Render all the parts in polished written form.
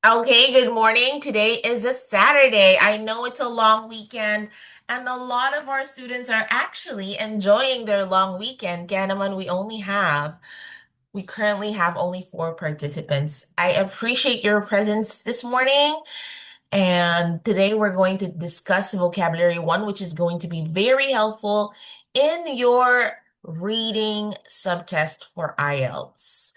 Okay, good morning. Today is a Saturday. I know it's a long weekend, and a lot of our students are actually enjoying their long weekend. Kaya naman we currently have only four participants. I appreciate your presence this morning, and today we're going to discuss vocabulary one, which is going to be very helpful in your reading subtest for IELTS.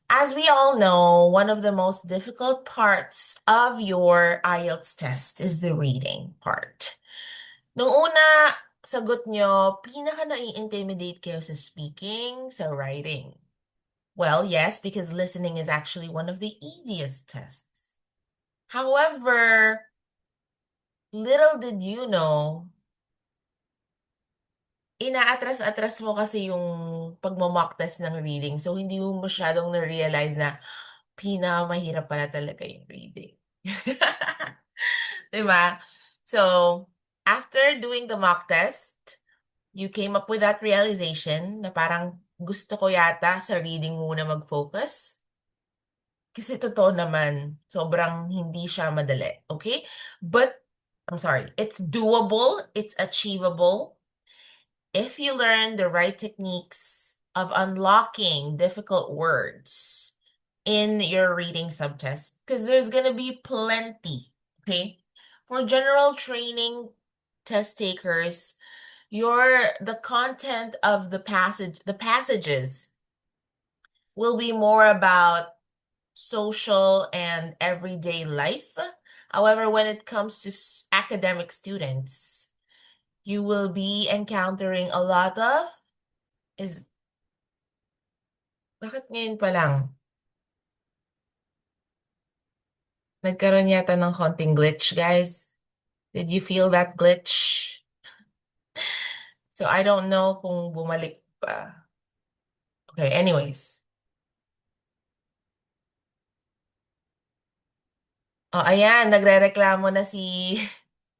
As we all know, one of the most difficult parts of your IELTS test is the reading part. Nung una, sagot nyo, pinaka nai-intimidate kayo sa speaking, sa writing. Well, yes, because listening is actually one of the easiest tests. However, little did you know, inaatras-atras mo kasi yung pagmamock test ng reading. So, hindi mo masyadong na-realize na pinakamahirap pala talaga yung reading. Diba? So, after doing the mock test, you came up with that realization na parang gusto ko yata sa reading muna mag-focus. Kasi totoo naman, sobrang hindi siya madali. Okay? But, I'm sorry, it's doable, it's achievable if you learn the right techniques of unlocking difficult words in your reading subtest, because there's going to be plenty, okay? For general training test takers, the content of the passages will be more about social and everyday life. However, when it comes to academic students, you will be encountering a lot of is bakit ngayon pa lang? Nagkaroon yata ng konting glitch, guys. Did you feel that glitch? So I don't know kung bumalik pa. Okay, anyways. Oh, ayan, nagrereklamo na si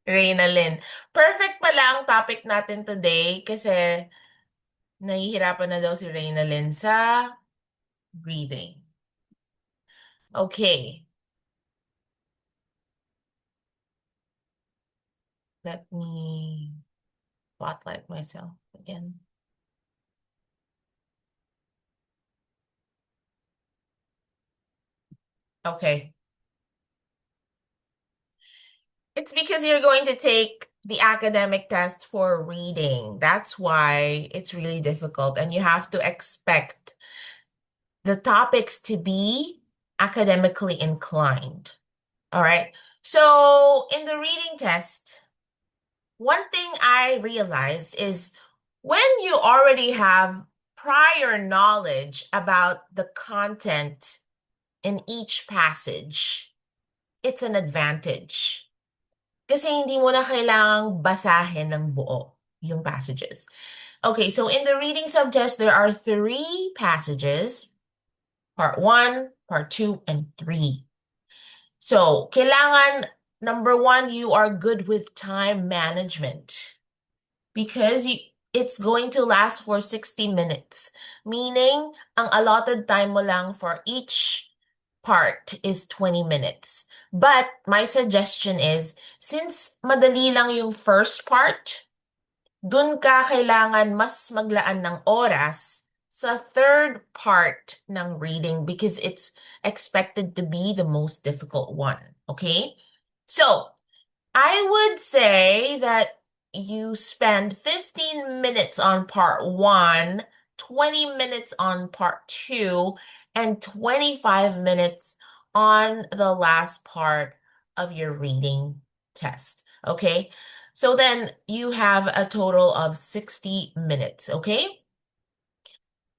Reina Lynn. Perfect pala ang topic natin today kasi nahihirapan na daw si Reina Lynn sa reading. Okay, let me spotlight myself again. Okay. It's because you're going to take the academic test for reading. That's why it's really difficult, and you have to expect the topics to be academically inclined. All right. So, in the reading test, one thing I realized is when you already have prior knowledge about the content in each passage, it's an advantage. Kasi hindi mo na kailangang basahin ng buo yung passages. Okay, so in the reading subtest, there are three passages, part 1, part 2, and 3. So, kailangan, number 1, you are good with time management because it's going to last for 60 minutes. Meaning, ang allotted time mo lang for each part is 20 minutes. But my suggestion is, since madali lang yung first part, dun ka kailangan mas maglaan ng oras sa third part ng reading because it's expected to be the most difficult one. Okay? So, I would say that you spend 15 minutes on part 1, 20 minutes on part 2, and 25 minutes on the last part of your reading test. Okay? So then you have a total of 60 minutes. Okay?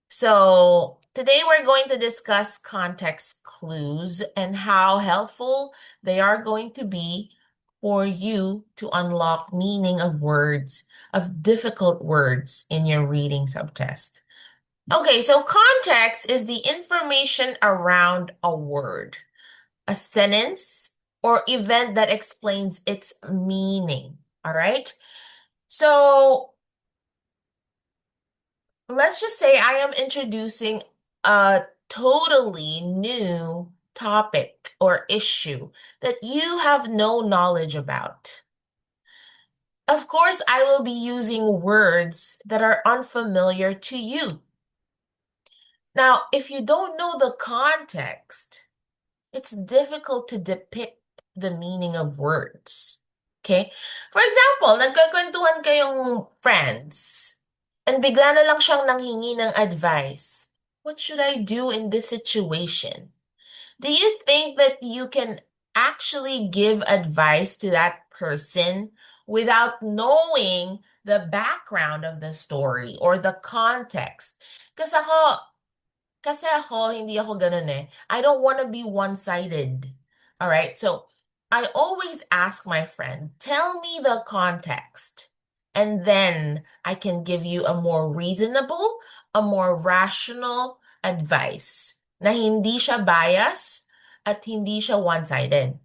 So today we're going to discuss context clues and how helpful they are going to be for you to unlock meaning of words, of difficult words in your reading subtest. Okay, so context is the information around a word, a sentence, or event that explains its meaning. All right? So let's just say I am introducing a totally new topic or issue that you have no knowledge about. Of course, I will be using words that are unfamiliar to you. Now, if you don't know the context, it's difficult to depict the meaning of words. Okay? For example, nagkakwentuhan kayong friends and bigla na lang siyang nanghingi ng advice. What should I do in this situation? Do you think that you can actually give advice to that person without knowing the background of the story or the context? Kasi ako, hindi ako ganun eh. I don't want to be one-sided. All right? So, I always ask my friend, tell me the context. And then I can give you a more reasonable, a more rational advice na hindi siya bias at hindi siya one-sided.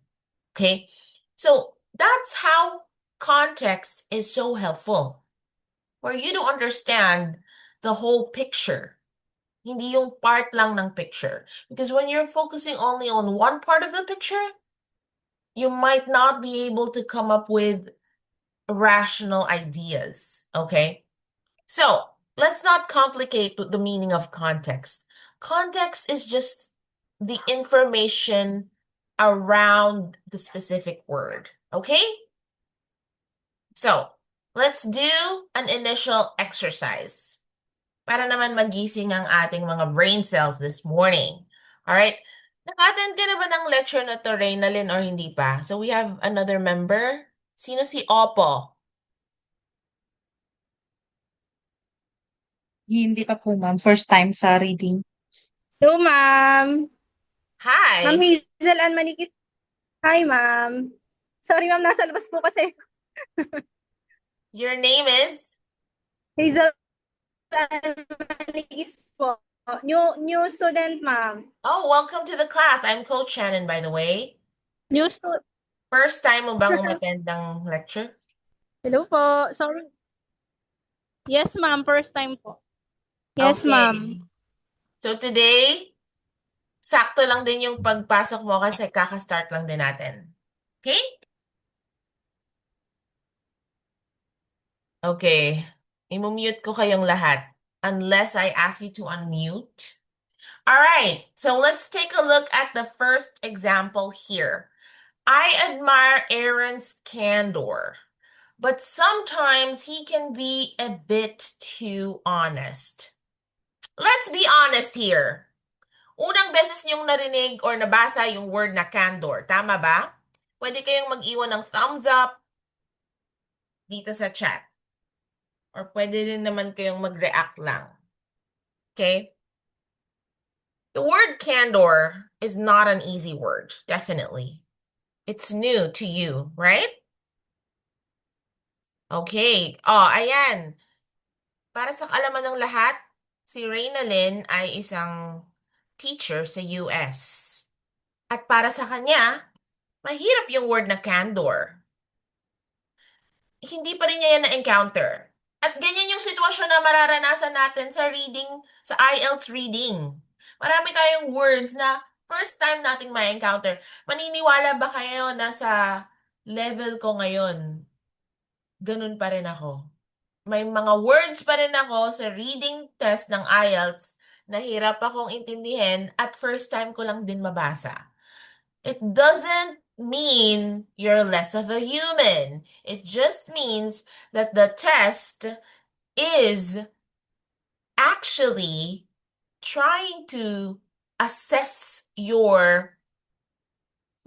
Okay? So, that's how context is so helpful for you to understand the whole picture. Hindi yung part lang ng picture. Because when you're focusing only on one part of the picture, you might not be able to come up with rational ideas. Okay? So, let's not complicate the meaning of context. Context is just the information around the specific word. Okay? So, let's do an initial exercise para naman magising ang ating mga brain cells this morning. All right? Naka-attend ka na ba ng lecture na to, Reynalyn, or hindi pa? So we have another member. Sino si Oppo? Hindi pa po, ma'am. First time sa reading. Hello, ma'am. Ma'am Hi. Hazel Ann Manikis. Hi, ma'am. Sorry, ma'am. Nasa labas po kasi. Your name is? Hazel Ann Manikis po. New student, ma'am. Oh, welcome to the class. I'm Coach Shannon, by the way. New student. First time mo bang umattend ng lecture? Hello po. Sorry. Yes, ma'am. First time po. Yes, Okay. ma'am. So today, sakto lang din yung pagpasok mo kasi kaka-start lang din natin. Okay? Okay. I-mute ko kayong lahat unless I ask you to unmute. All right. So let's take a look at the first example here. I admire Aaron's candor, but sometimes he can be a bit too honest. Let's be honest here. Unang beses niyong narinig or nabasa yung word na candor. Tama ba? Pwede kayong mag-iwan ng thumbs up dito sa chat. Or pwede din naman kayong mag-react lang. Okay? The word candor is not an easy word, definitely. It's new to you, right? Okay. Oh, ayan. Para sa kaalaman ng lahat, si Reynalyn ay isang teacher sa US. At para sa kanya, mahirap yung word na candor. Hindi pa rin niya yan na-encounter. At ganyan yung sitwasyon na mararanasan natin sa reading, sa IELTS reading. Marami tayong words na first time nating ma-encounter. Maniniwala ba kayo na sa level ko ngayon, ganun pa rin ako? May mga words pa rin ako sa reading test ng IELTS na hirap akong intindihin at first time ko lang din mabasa. It doesn't mean you're less of a human. It just means that the test is actually trying to assess your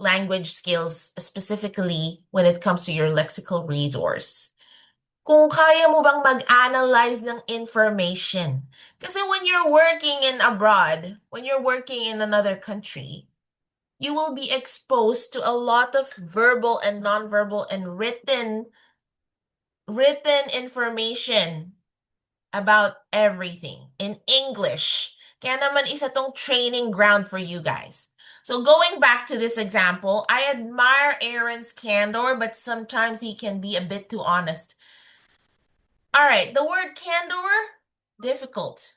language skills, specifically when it comes to your lexical resource. Kung kaya mo bang mag-analyze ng information. Kasi when you're working in abroad, when you're working in another country, you will be exposed to a lot of verbal and nonverbal and written information about everything in English. Kaya naman isa tong training ground for you guys. So going back to this example, I admire Aaron's candor, but sometimes he can be a bit too honest. All right, the word candor, difficult.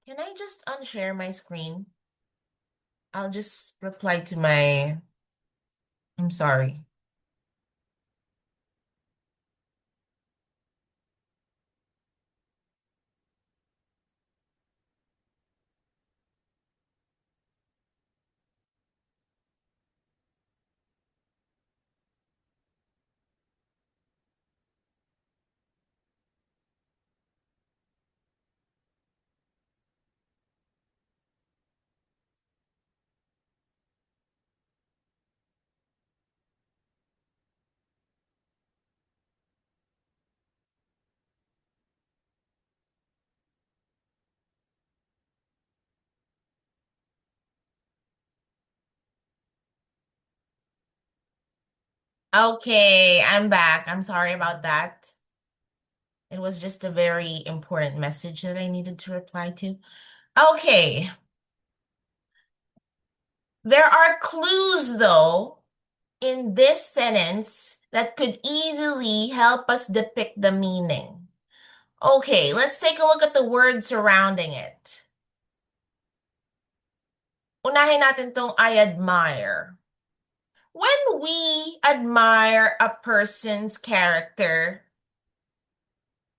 Can I just unshare my screen? I'll just reply to my, I'm sorry. Okay, I'm back. I'm sorry about that. It was just a very important message that I needed to reply to. Okay. There are clues, though, in this sentence that could easily help us depict the meaning. Okay, let's take a look at the word surrounding it. Unahin natin tong I admire. When we admire a person's character,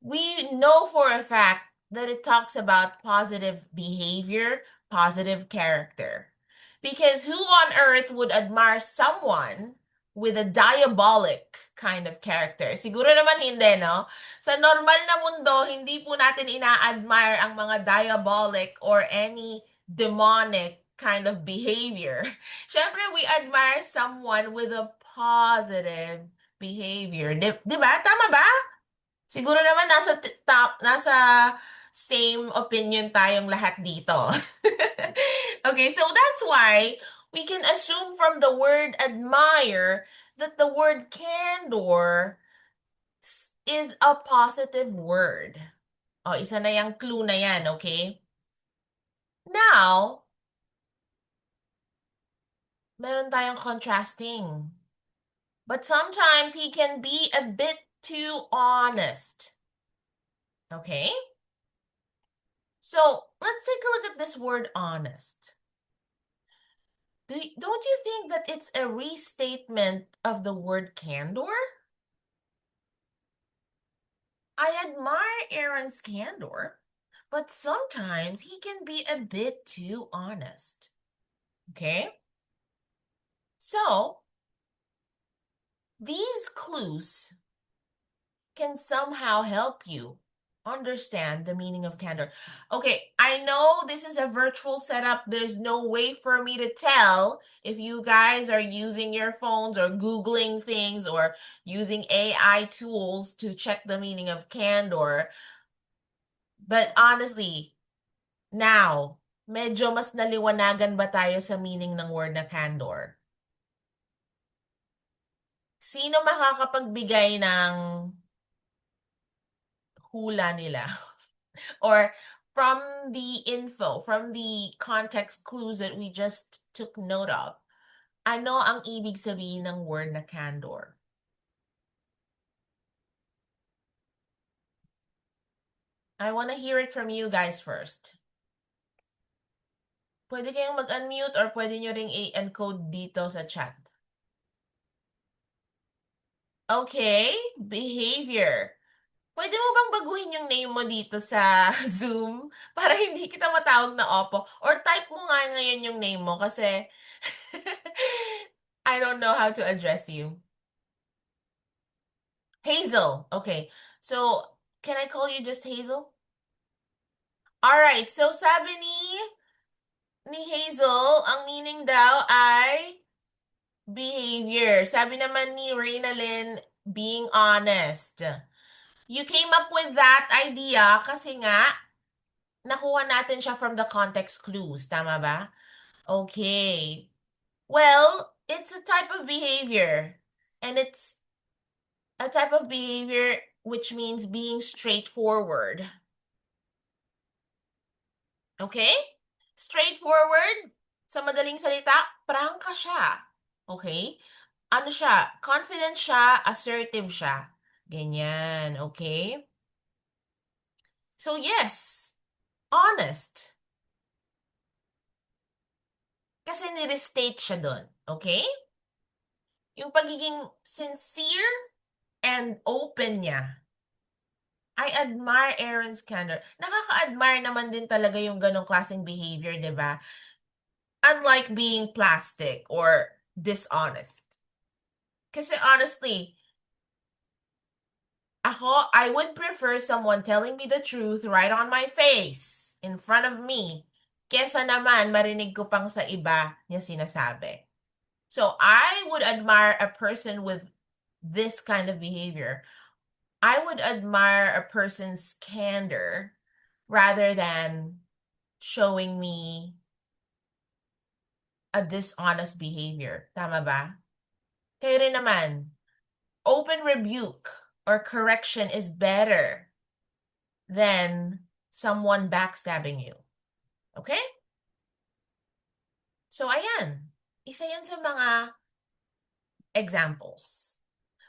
we know for a fact that it talks about positive behavior, positive character. Because who on earth would admire someone with a diabolic kind of character? Siguro naman hindi, no? Sa normal na mundo, hindi po natin ina-admire ang mga diabolic or any demonic kind of behavior. Siyempre, we admire someone with a positive behavior. Di ba? Tama ba? Siguro naman nasa same opinion tayong lahat dito. Okay, so that's why we can assume from the word admire that the word candor is a positive word. Oh, isa na yung clue na yan, okay? Now, meron tayong contrasting. But sometimes he can be a bit too honest. Okay? So let's take a look at this word honest. Don't you think that it's a restatement of the word candor? I admire Aaron's candor, but sometimes he can be a bit too honest. Okay? So, these clues can somehow help you understand the meaning of candor. Okay, I know this is a virtual setup. There's no way for me to tell if you guys are using your phones or Googling things or using AI tools to check the meaning of candor. But honestly, now, medyo mas naliwanagan ba tayo sa meaning ng word na candor? Sino makakapagbigay ng hula nila? Or from the info, from the context clues that we just took note of, ano ang ibig sabihin ng word na candor? I want to hear it from you guys first. Pwede kayong mag-unmute or pwede nyo ring i-encode dito sa chat. Okay, behavior. Pwede mo bang baguhin yung name mo dito sa Zoom para hindi kita matawag na Oppo? Or type mo nga ngayon yung name mo kasi I don't know how to address you. Hazel. Okay. So, can I call you just Hazel? All right. So, sabi ni Hazel, ang meaning daw ay behavior. Sabi naman ni Reynalyn, being honest. You came up with that idea kasi nga, nakuha natin siya from the context clues. Tama ba? Okay. Well, it's a type of behavior. And it's a type of behavior which means being straightforward. Okay? Straightforward. Sa madaling salita, prangka siya. Okay? Ano siya? Confident siya, assertive siya. Ganyan. Okay? So yes, honest. Kasi nirestate siya dun. Okay? Yung pagiging sincere and open niya. I admire Aaron's candor. Nakaka-admire naman din talaga yung ganong klaseng behavior, di ba? Unlike being plastic or dishonest. Kasi honestly, I would prefer someone telling me the truth right on my face, in front of me, kesa naman marinig ko pang sa iba niya sinasabi. So I would admire a person with this kind of behavior. I would admire a person's candor rather than showing me a dishonest behavior. Tama ba? Kayo rin naman, open rebuke or correction is better than someone backstabbing you. Okay? So, ayan. Isa yan sa mga examples.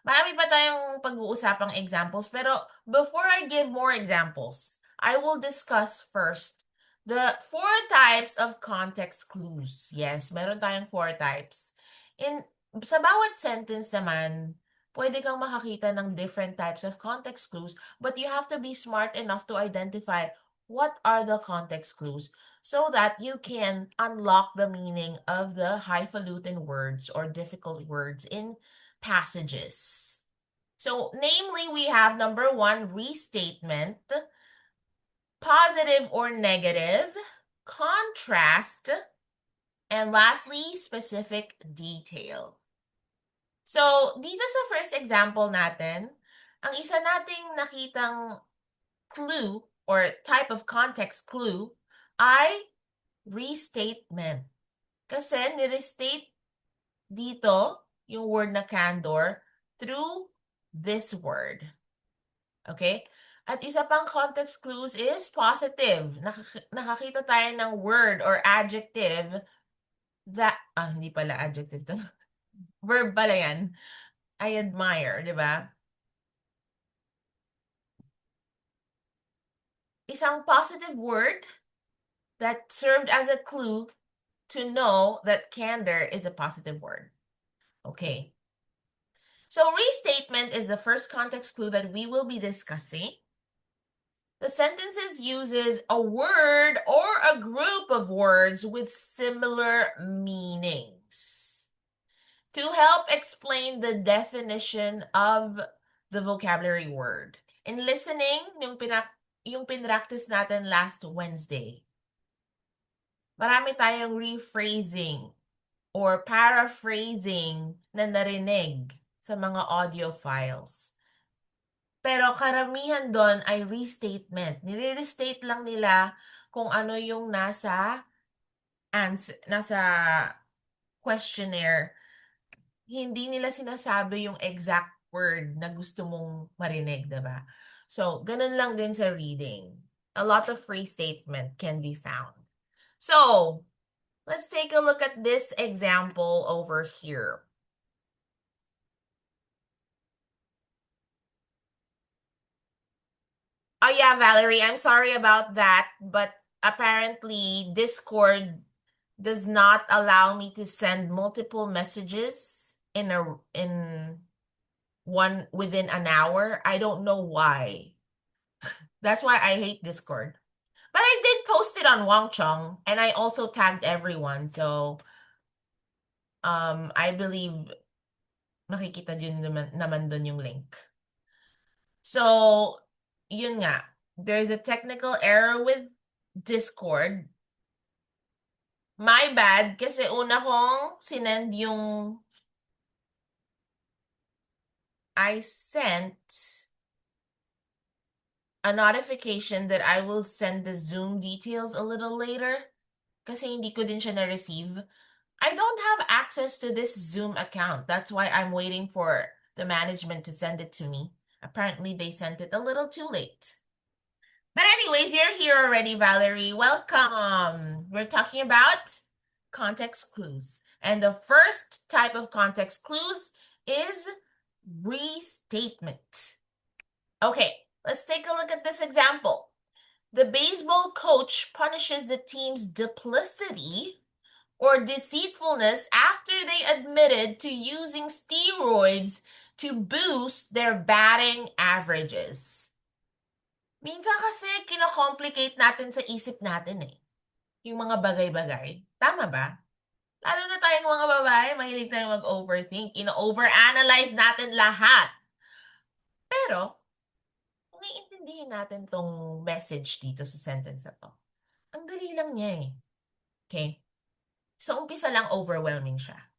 Marami pa tayong pag-uusapang examples, pero before I give more examples, I will discuss first the 4 types of context clues. Yes, meron tayong 4 types. Sa bawat sentence naman, pwede kang makakita ng different types of context clues, but you have to be smart enough to identify what are the context clues so that you can unlock the meaning of the highfalutin words or difficult words in passages. So, namely, we have number 1, restatement, positive or negative, contrast, and lastly, specific detail. So, dito sa first example natin, ang isa nating nakitang clue or type of context clue ay restatement. Kasi nirestate dito yung word na candor through this word. Okay? At isa pang context clues is positive. Nakakita tayo ng word or adjective that, hindi pala adjective to. Verb pala yan. I admire, di ba? Isang positive word that served as a clue to know that candor is a positive word. Okay. So restatement is the first context clue that we will be discussing. The sentences uses a word or a group of words with similar meanings to help explain the definition of the vocabulary word. In listening, yung pinractice natin last Wednesday, marami tayong rephrasing or paraphrasing na narinig sa mga audio files. Pero karamihan doon ay restatement. Nire-restate lang nila kung ano yung nasa questionnaire. Hindi nila sinasabi yung exact word na gusto mong marinig, diba? So, ganun lang din sa reading. A lot of restatement can be found. So, let's take a look at this example over here. Oh yeah, Valerie, I'm sorry about that, but apparently Discord does not allow me to send multiple messages in one within an hour. I don't know why. That's why I hate Discord. But I did post it on Wangchong and I also tagged everyone. So I believe makikita din naman dun yung link. So, yun nga. There's a technical error with Discord. My bad, kasi una kong sinend yung I sent a notification that I will send the Zoom details a little later kasi hindi ko din siya na-receive. I don't have access to this Zoom account. That's why I'm waiting for the management to send it to me. Apparently, they sent it a little too late. But anyways, you're here already, Valerie. Welcome. We're talking about context clues. And the first type of context clues is restatement. Okay, let's take a look at this example. The baseball coach punishes the team's duplicity or deceitfulness after they admitted to using steroids to boost their batting averages. Minsan kasi kino-complicate natin sa isip natin eh, yung mga bagay-bagay. Tama ba? Lalo na tayong mga babae, mahilig tayong mag-overthink. Ino-overanalyze natin lahat. Pero, kung iintindihin natin tong message dito sa sentence na to, ang dali lang niya eh. Okay? Sa umpisa lang, overwhelming siya.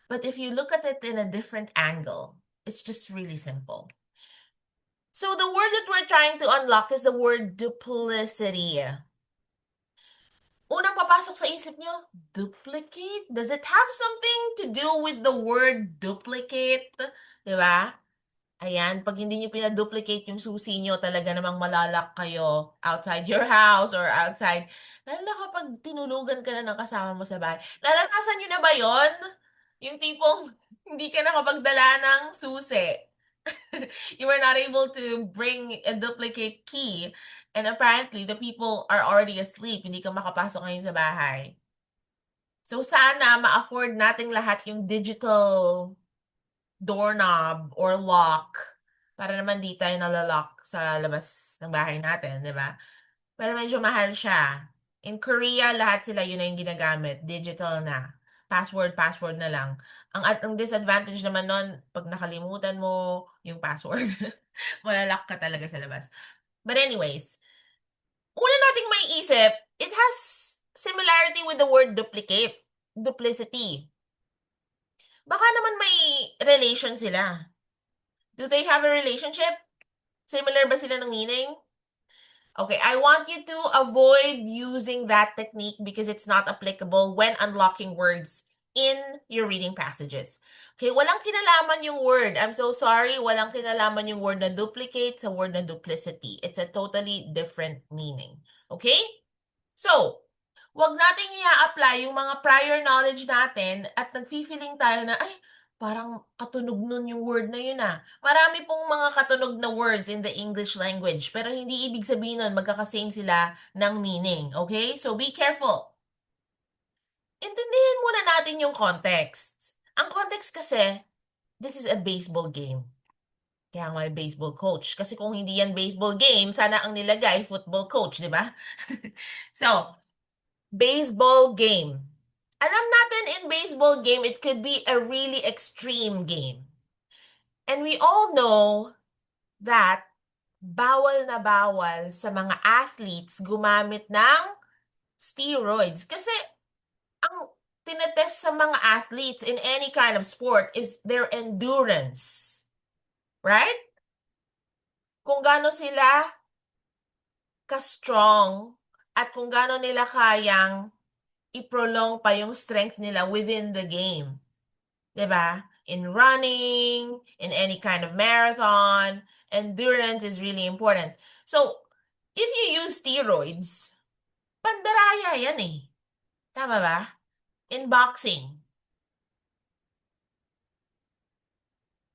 But if you look at it in a different angle, it's just really simple. So the word that we're trying to unlock is the word duplicity. Unang papasok sa isip niyo, duplicate? Does it have something to do with the word duplicate? Diba? Ayan, pag hindi niyo pinaduplicate yung susi niyo, talaga namang malalak kayo outside your house or outside. Lalo na kapag tinulugan ka na ng kasama mo sa bahay. Naranasan niyo na ba yon? Yung tipong hindi ka nakapagdala ng susi. You were not able to bring a duplicate key. And apparently, the people are already asleep. Hindi ka makapasok ngayon sa bahay. So, sana ma-afford nating lahat yung digital doorknob or lock para naman di tayo nalalock sa labas ng bahay natin, di ba? Pero medyo mahal siya. In Korea, lahat sila yun na yung ginagamit. Digital na. Password na lang. Ang disadvantage naman nun, pag nakalimutan mo yung password, malalock ka talaga sa labas. But anyways, una nating may isip, it has similarity with the word duplicate. Duplicity. Baka naman may relation sila. Do they have a relationship? Similar ba sila ng meaning? Okay, I want you to avoid using that technique because it's not applicable when unlocking words in your reading passages. Okay, walang kinalaman yung word. I'm so sorry, walang kinalaman yung word na duplicate sa word na duplicity. It's a totally different meaning. Okay? So, wag nating i-apply yung mga prior knowledge natin at nagfi-feeling tayo na, ay, parang katunog nun yung word na yun ah. Marami pong mga katunog na words in the English language, pero hindi ibig sabihin nun magkakasame sila ng meaning. Okay? So, be careful. Intindihin muna natin yung context. Ang context kasi, this is a baseball game. Kaya nga may baseball coach. Kasi kung hindi yan baseball game, sana ang nilagay football coach, di ba? So, baseball game. Alam natin in baseball game, it could be a really extreme game. And we all know that bawal na bawal sa mga athletes gumamit ng steroids. Kasi ang tinetest sa mga athletes in any kind of sport is their endurance. Right? Kung gaano sila ka-strong at kung gaano nila kayang i-prolong pa yung strength nila within the game. 'Di ba? In running, in any kind of marathon, endurance is really important. So, if you use steroids, pandaraya yan eh. Tama ba? In boxing.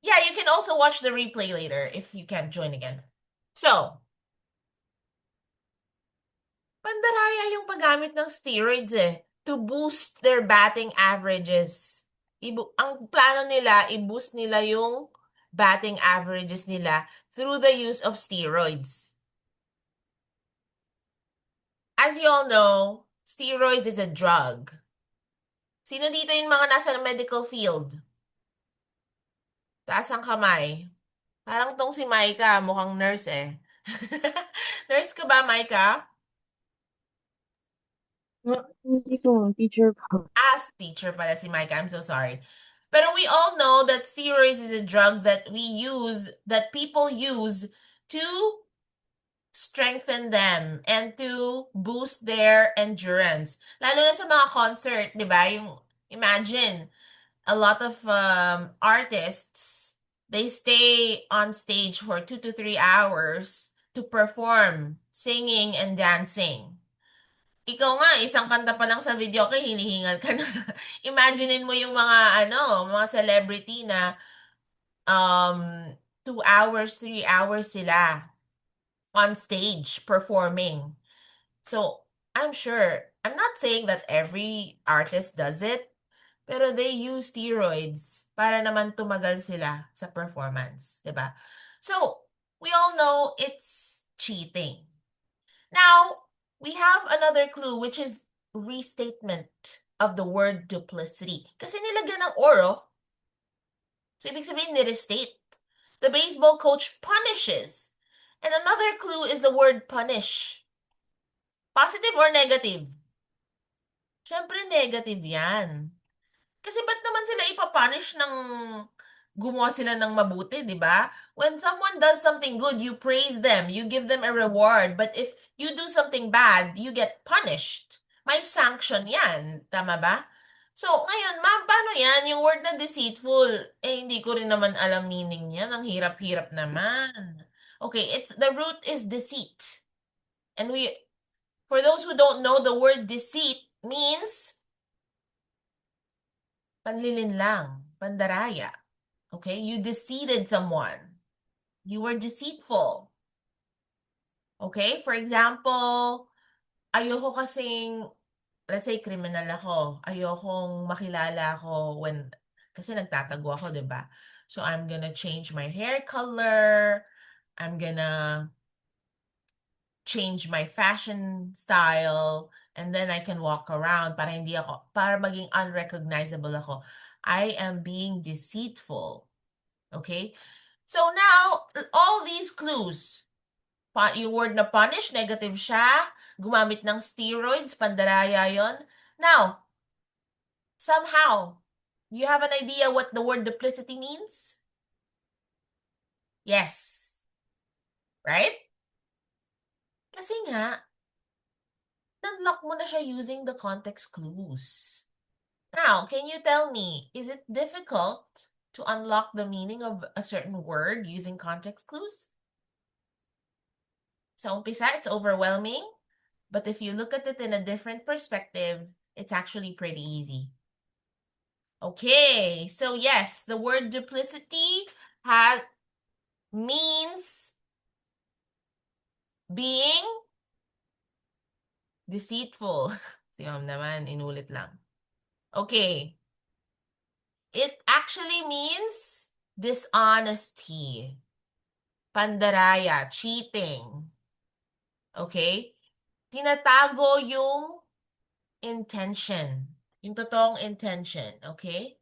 Yeah, you can also watch the replay later if you can't join again. So, pandaraya yung paggamit ng steroids eh, to boost their batting averages. Ang plano nila, i-boost nila yung batting averages nila through the use of steroids. As you all know, steroids is a drug. Sino dito yung mga nasa medical field? Taas ang kamay. Parang tong si Maika, mukhang nurse eh. Nurse ka ba, Maika? Hindi ko, teacher po. As teacher pala si Mike, I'm so sorry. Pero we all know that steroids is a drug that people use to strengthen them and to boost their endurance. Lalo na sa mga concert, di ba? Yung, imagine, a lot of artists, they stay on stage for 2 to 3 hours to perform singing and dancing. Ikaw nga, isang kanta pa lang sa video kay hinihingal ka na. Imaginein mo yung mga celebrity na 2 hours, 3 hours sila on stage performing. So, I'm sure. I'm not saying that every artist does it, pero they use steroids para naman tumagal sila sa performance, 'di ba? So, we all know it's cheating. Now, we have another clue which is restatement of the word duplicity. Kasi nilagyan ng oro, so ibig sabihin ni-restate. The baseball coach punishes. And another clue is the word punish. Positive or negative? Siyempre negative yan. Kasi ba't naman sila ipapunish ng gumawa sila ng mabuti, di ba? When someone does something good, you praise them, you give them a reward. But if you do something bad, you get punished. May sanction yan. Tama ba? So, ngayon, ma'am, paano yan? Yung word na deceitful, hindi ko rin naman alam meaning yan. Ang hirap-hirap naman. Okay, the root is deceit. And for those who don't know, the word deceit means panlilinlang, pandaraya. Okay? You deceived someone. You were deceitful. Okay? For example, ayoko kasing, let's say, criminal ako. Ayokong makilala ako kasi nagtatago ako, di ba? So, I'm gonna change my hair color. I'm gonna change my fashion style. And then I can walk around para maging unrecognizable ako. I am being deceitful. Okay? So now, all these clues, yung word na punish, negative siya, gumamit ng steroids, pandaraya yon. Now, somehow, you have an idea what the word duplicity means? Yes. Right? Kasi nga, unlock mo na siya using the context clues. Now, can you tell me, is it difficult to unlock the meaning of a certain word using context clues? Sa umpisa, it's overwhelming, but if you look at it in a different perspective, it's actually pretty easy. Okay, so yes, the word duplicity means being deceitful. Si ma'am naman, inulit lang. Okay. It actually means dishonesty, pandaraya, cheating. Okay? Tinatago yung intention. Yung totoong intention. Okay?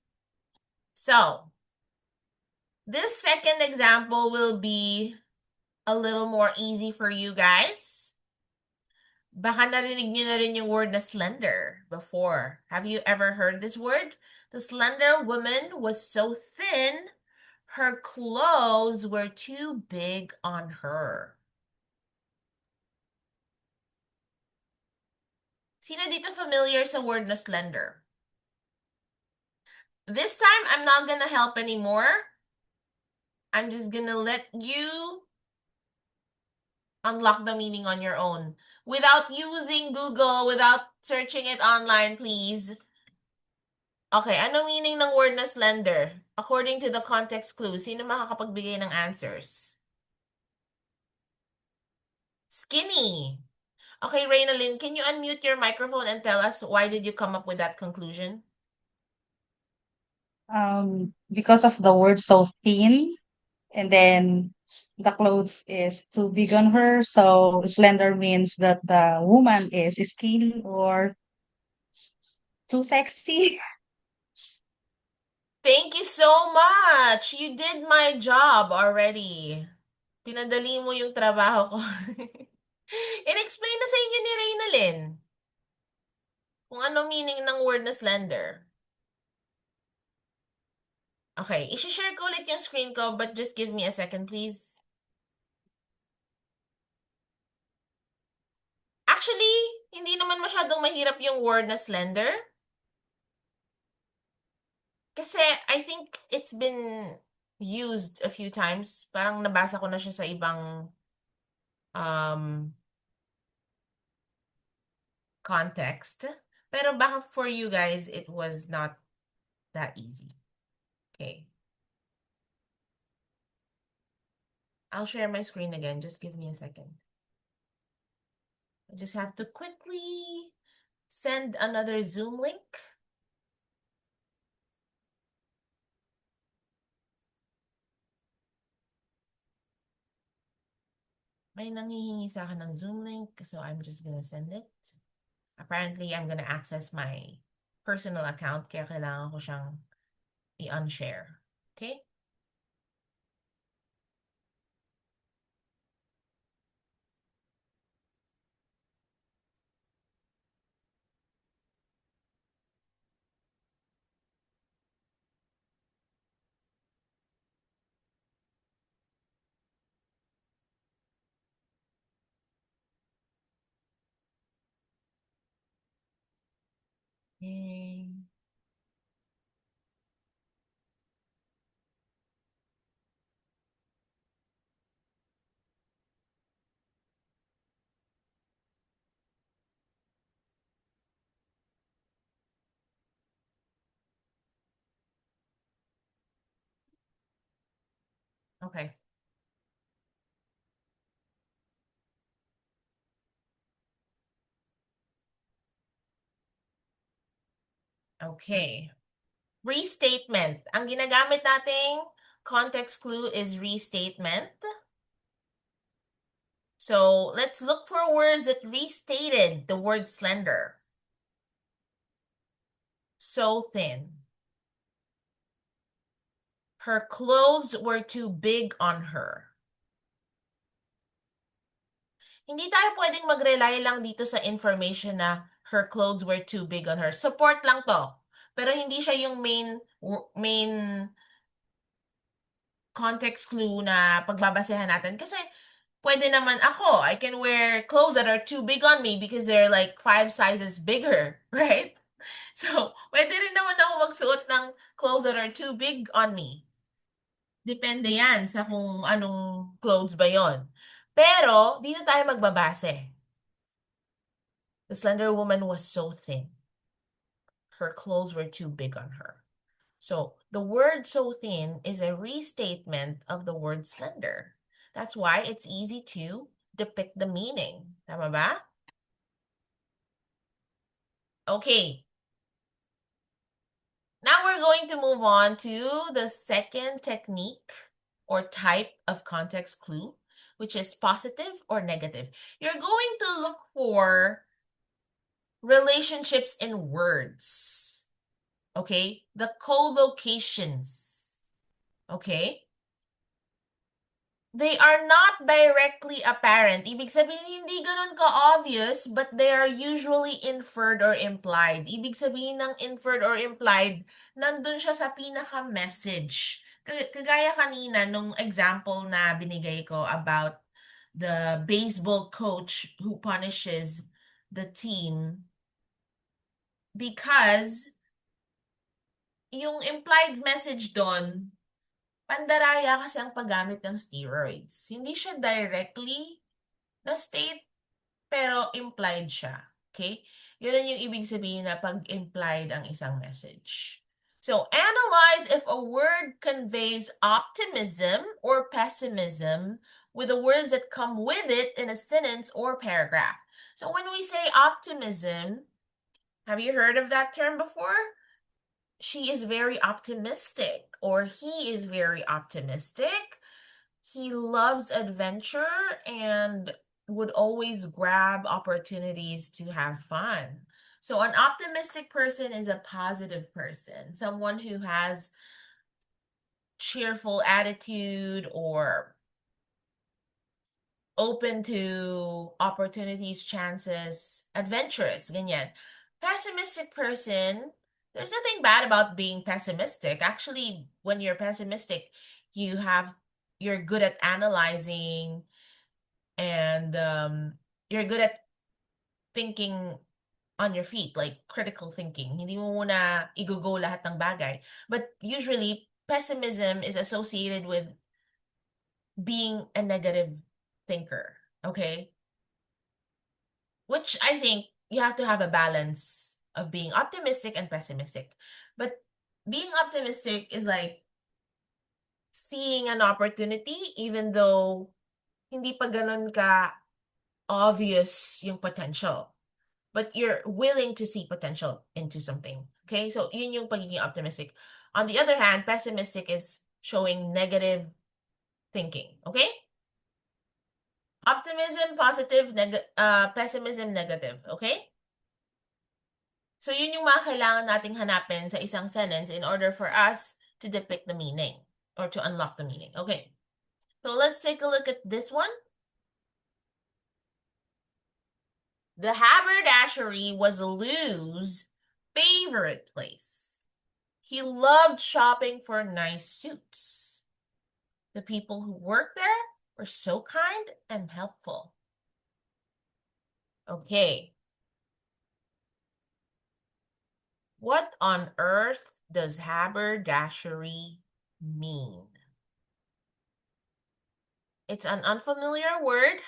So, this second example will be a little more easy for you guys. Baka narinig niyo na rin yung word na slender before. Have you ever heard this word? The slender woman was so thin, her clothes were too big on her. Sino dito familiar sa word na slender? This time, I'm not gonna help anymore. I'm just gonna let you unlock the meaning on your own. Without using Google, without searching it online, please. Okay, ano meaning ng word na slender? According to the context clue, sino makakapagbigay ng answers? Skinny. Okay, Reynalyn, can you unmute your microphone and tell us why did you come up with that conclusion? Because of the word so thin, and then the clothes is too big on her. So slender means that the woman is skinny or too sexy. Thank you so much! You did my job already. Pinadali mo yung trabaho ko. In-explain na sa inyo ni Reynalyn kung ano meaning ng word na slender. Okay, isi-share ko ulit yung screen ko, but just give me a second, please. Actually, hindi naman masyadong mahirap yung word na slender. Kasi I think it's been used a few times. Parang nabasa ko na siya sa ibang context. Pero baka for you guys, it was not that easy. Okay. I'll share my screen again. Just give me a second. I just have to quickly send another Zoom link. May nanghihingi sa akin ng Zoom link, so I'm just gonna send it. Apparently, I'm gonna access my personal account, kaya kailangan ko siyang i-unshare. Okay? Yay. Okay. Okay. Restatement. Ang ginagamit nating context clue is restatement. So let's look for words that restated the word slender. So thin. Her clothes were too big on her. Hindi tayo pwedeng mag-rely lang dito sa information na her clothes were too big on her. Support lang to. Pero hindi siya yung main context clue na pagbabasehan natin. Kasi pwede naman ako, I can wear clothes that are too big on me because they're like 5 sizes bigger, right? So, pwede rin naman ako magsuot ng clothes that are too big on me. Depende yan sa kung anong clothes ba yon. Pero, dito tayo magbabase. The slender woman was so thin. Her clothes were too big on her. So, the word so thin is a restatement of the word slender. That's why it's easy to depict the meaning. Tama ba? Okay. Now we're going to move on to the second technique or type of context clue, which is positive or negative. You're going to look for relationships in words. Okay? The collocations. Okay? They are not directly apparent. Ibig sabihin, hindi ganun ka-obvious, but they are usually inferred or implied. Ibig sabihin ng inferred or implied, nandun siya sa pinaka-message. Kagaya kanina, nung example na binigay ko about the baseball coach who punishes the team because yung implied message doon, pandaraya kasi ang paggamit ng steroids. Hindi siya directly na-state, pero implied siya. Okay? Yun yung ibig sabihin na pag-implied ang isang message. So, analyze if a word conveys optimism or pessimism with the words that come with it in a sentence or paragraph. So, when we say optimism, have you heard of that term before? She is very optimistic, or he is very optimistic. He loves adventure and would always grab opportunities to have fun. So an optimistic person is a positive person, someone who has cheerful attitude or open to opportunities, chances, adventurous, ganyan. Pessimistic person, there's nothing bad about being pessimistic. Actually, when you're pessimistic, you're good at analyzing and you're good at thinking on your feet, like critical thinking. Hindi mo muna i-go lahat ng bagay. But usually, pessimism is associated with being a negative thinker, okay? Which I think you have to have a balance of being optimistic and pessimistic. But being optimistic is like seeing an opportunity even though hindi pa ganun ka obvious yung potential. But you're willing to see potential into something. Okay? So, yun yung pagiging optimistic. On the other hand, pessimistic is showing negative thinking. Okay? Optimism, positive, pessimism, negative. Okay? So, yun yung mga kailangan nating hanapin sa isang sentence in order for us to depict the meaning or to unlock the meaning. Okay. So, let's take a look at this one. The haberdashery was Lou's favorite place. He loved shopping for nice suits. The people who worked there were so kind and helpful. Okay. What on earth does haberdashery mean? It's an unfamiliar word.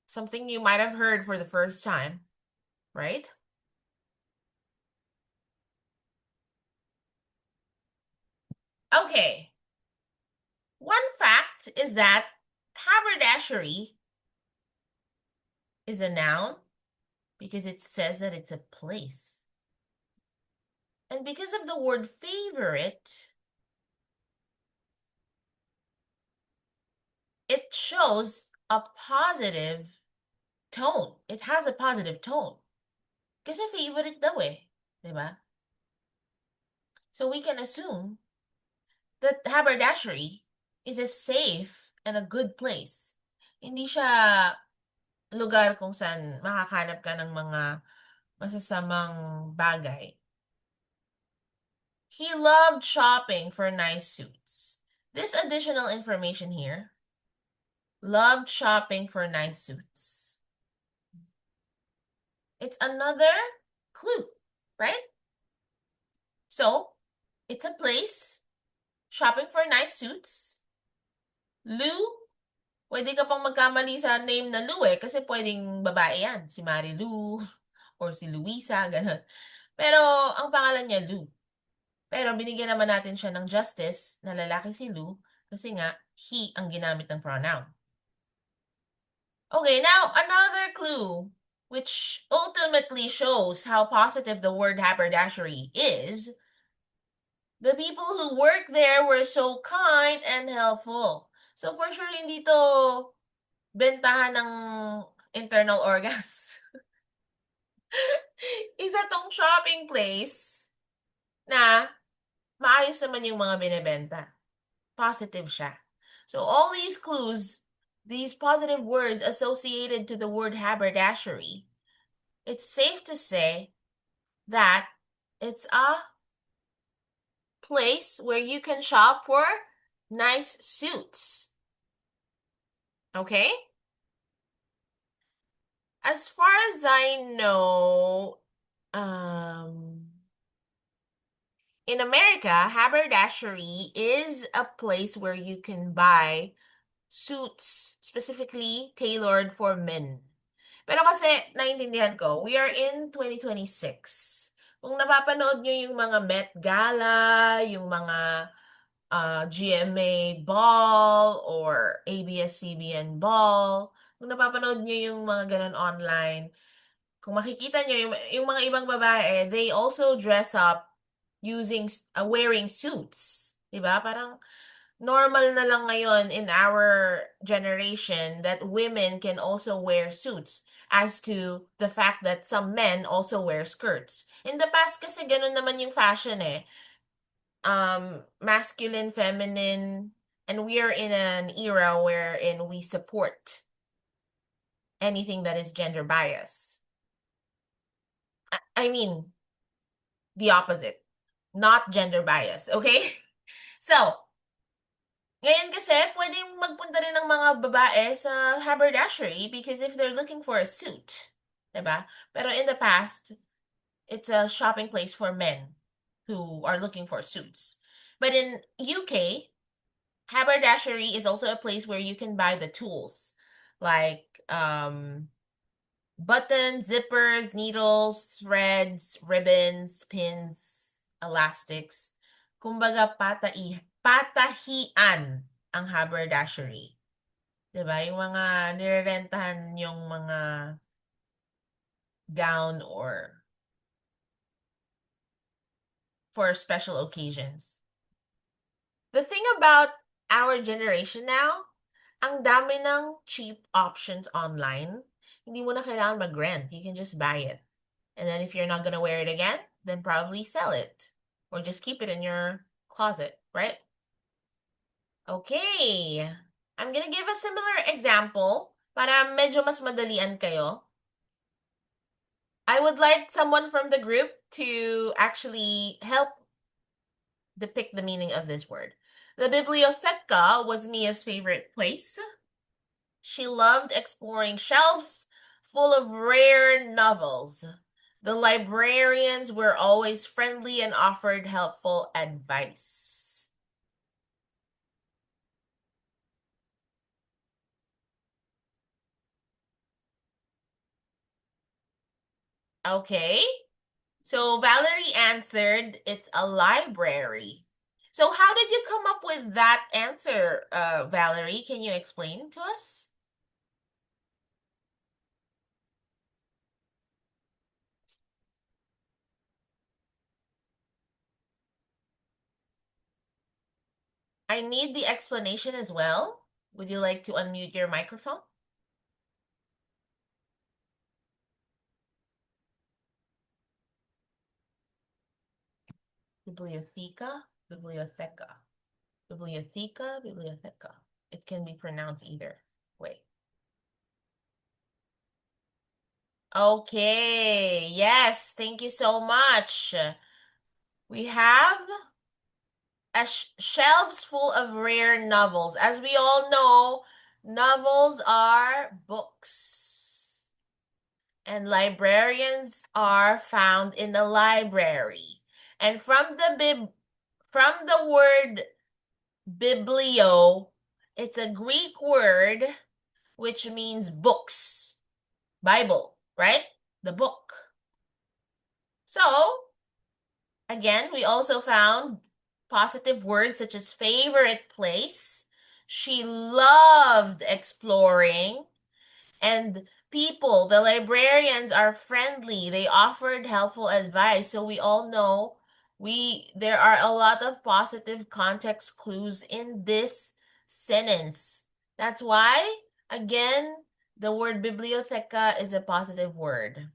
Something you might have heard for the first time, right? Okay. One fact is that haberdashery is a noun because it says that it's a place. And because of the word favorite, it shows a positive tone. It has a positive tone. Kasi favorite daw eh. Diba? So we can assume that haberdashery is a safe and a good place. Hindi siya lugar kung saan makakahanap ka ng mga masasamang bagay. He loved shopping for nice suits. This additional information here, loved shopping for nice suits. It's another clue, right? So, it's a place, shopping for nice suits. Lou, pwede ka pang magkamali sa name na Lou eh, kasi pwedeng babae yan, si Marilu, or si Luisa, ganun. Pero, ang pangalan niya Lou. Pero binigyan naman natin siya ng justice na lalaki si Lou kasi nga, he ang ginamit ng pronoun. Okay, now another clue, which ultimately shows how positive the word haberdashery is. The people who work there were so kind and helpful. So for sure, hindi to bentahan ng internal organs. Isa tong shopping place na maayos naman yung mga binebenta. Positive siya. So all these clues, these positive words associated to the word haberdashery, it's safe to say that it's a place where you can shop for nice suits. Okay? As far as I know, in America, haberdashery is a place where you can buy suits specifically tailored for men. Pero kasi, naiintindihan ko, we are in 2026. Kung napapanood nyo yung mga Met Gala, yung mga GMA Ball, or ABS-CBN Ball, kung napapanood nyo yung mga ganun online, kung makikita nyo yung mga ibang babae, they also dress up wearing suits. Diba? Parang normal na lang ngayon in our generation that women can also wear suits, as to the fact that some men also wear skirts. In the past kasi ganun naman yung fashion eh. Masculine, feminine, and we are in an era wherein we support anything that is gender bias. I mean, the opposite. Not gender bias, okay? So, ngayon kasi, pwedeng magpunta rin ng mga babae sa haberdashery because if they're looking for a suit, diba? Pero in the past, it's a shopping place for men who are looking for suits. But in UK, haberdashery is also a place where you can buy the tools, like buttons, zippers, needles, threads, ribbons, pins, elastics. Kumbaga, patahian ang haberdashery. Diba? Yung mga nirerentahan yung mga gown or for special occasions. The thing about our generation now, ang dami ng cheap options online. Hindi mo na kailangan mag-rent. You can just buy it. And then if you're not gonna wear it again, then probably sell it. Or just keep it in your closet, right? Okay. I'm gonna give a similar example para medyo mas madalian kayo. I would like someone from the group to actually help depict the meaning of this word. The biblioteca was Mia's favorite place. She loved exploring shelves full of rare novels. The librarians were always friendly and offered helpful advice. Okay. So Valerie answered, it's a library. So how did you come up with that answer, Valerie? Can you explain to us? I need the explanation as well. Would you like to unmute your microphone? Biblioteca, biblioteca, biblioteca, biblioteca. It can be pronounced either way. Okay, yes, thank you so much. We have shelves full of rare novels. As we all know, novels are books. And librarians are found in the library. And from the word biblio, it's a Greek word which means books. Bible, right? The book. So, again, we also found positive words such as favorite place. She loved exploring. And people, the librarians are friendly. They offered helpful advice. So we all know there are a lot of positive context clues in this sentence. That's why, again, the word biblioteca is a positive word,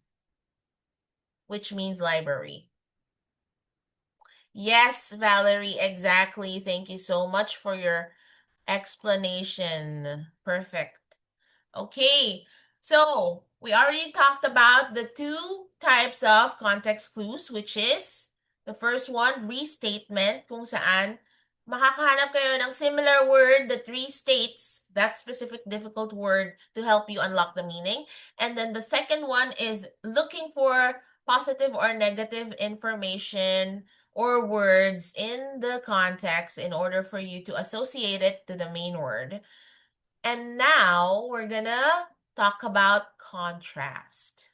which means library. Yes, Valerie, exactly. Thank you so much for your explanation. Perfect. Okay, so we already talked about the two types of context clues, which is the first one, restatement, kung saan makakahanap kayo ng similar word that restates that specific difficult word to help you unlock the meaning. And then the second one is looking for positive or negative information or words in the context in order for you to associate it to the main word. And now we're gonna talk about contrast.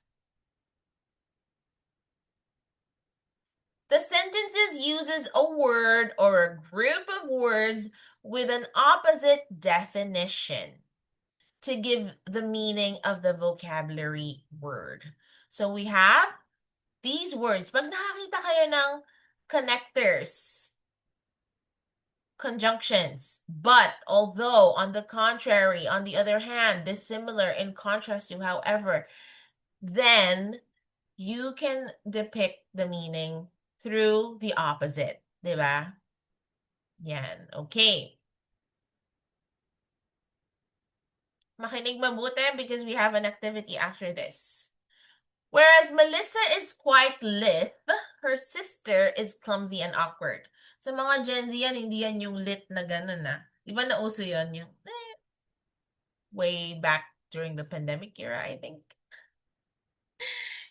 The sentences uses a word or a group of words with an opposite definition to give the meaning of the vocabulary word. So we have these words. Pag nakakita kayo ng connectors, conjunctions, but, although, on the contrary, on the other hand, dissimilar, in contrast to, however, then you can depict the meaning through the opposite, diba? Yan, okay. Makinig mabuti because we have an activity after this. Whereas Melissa is quite lithe, her sister is clumsy and awkward. Sa mga Gen Z yan, hindi yan yung lit na ganun na. Di ba nauso yun yung way back during the pandemic era, I think.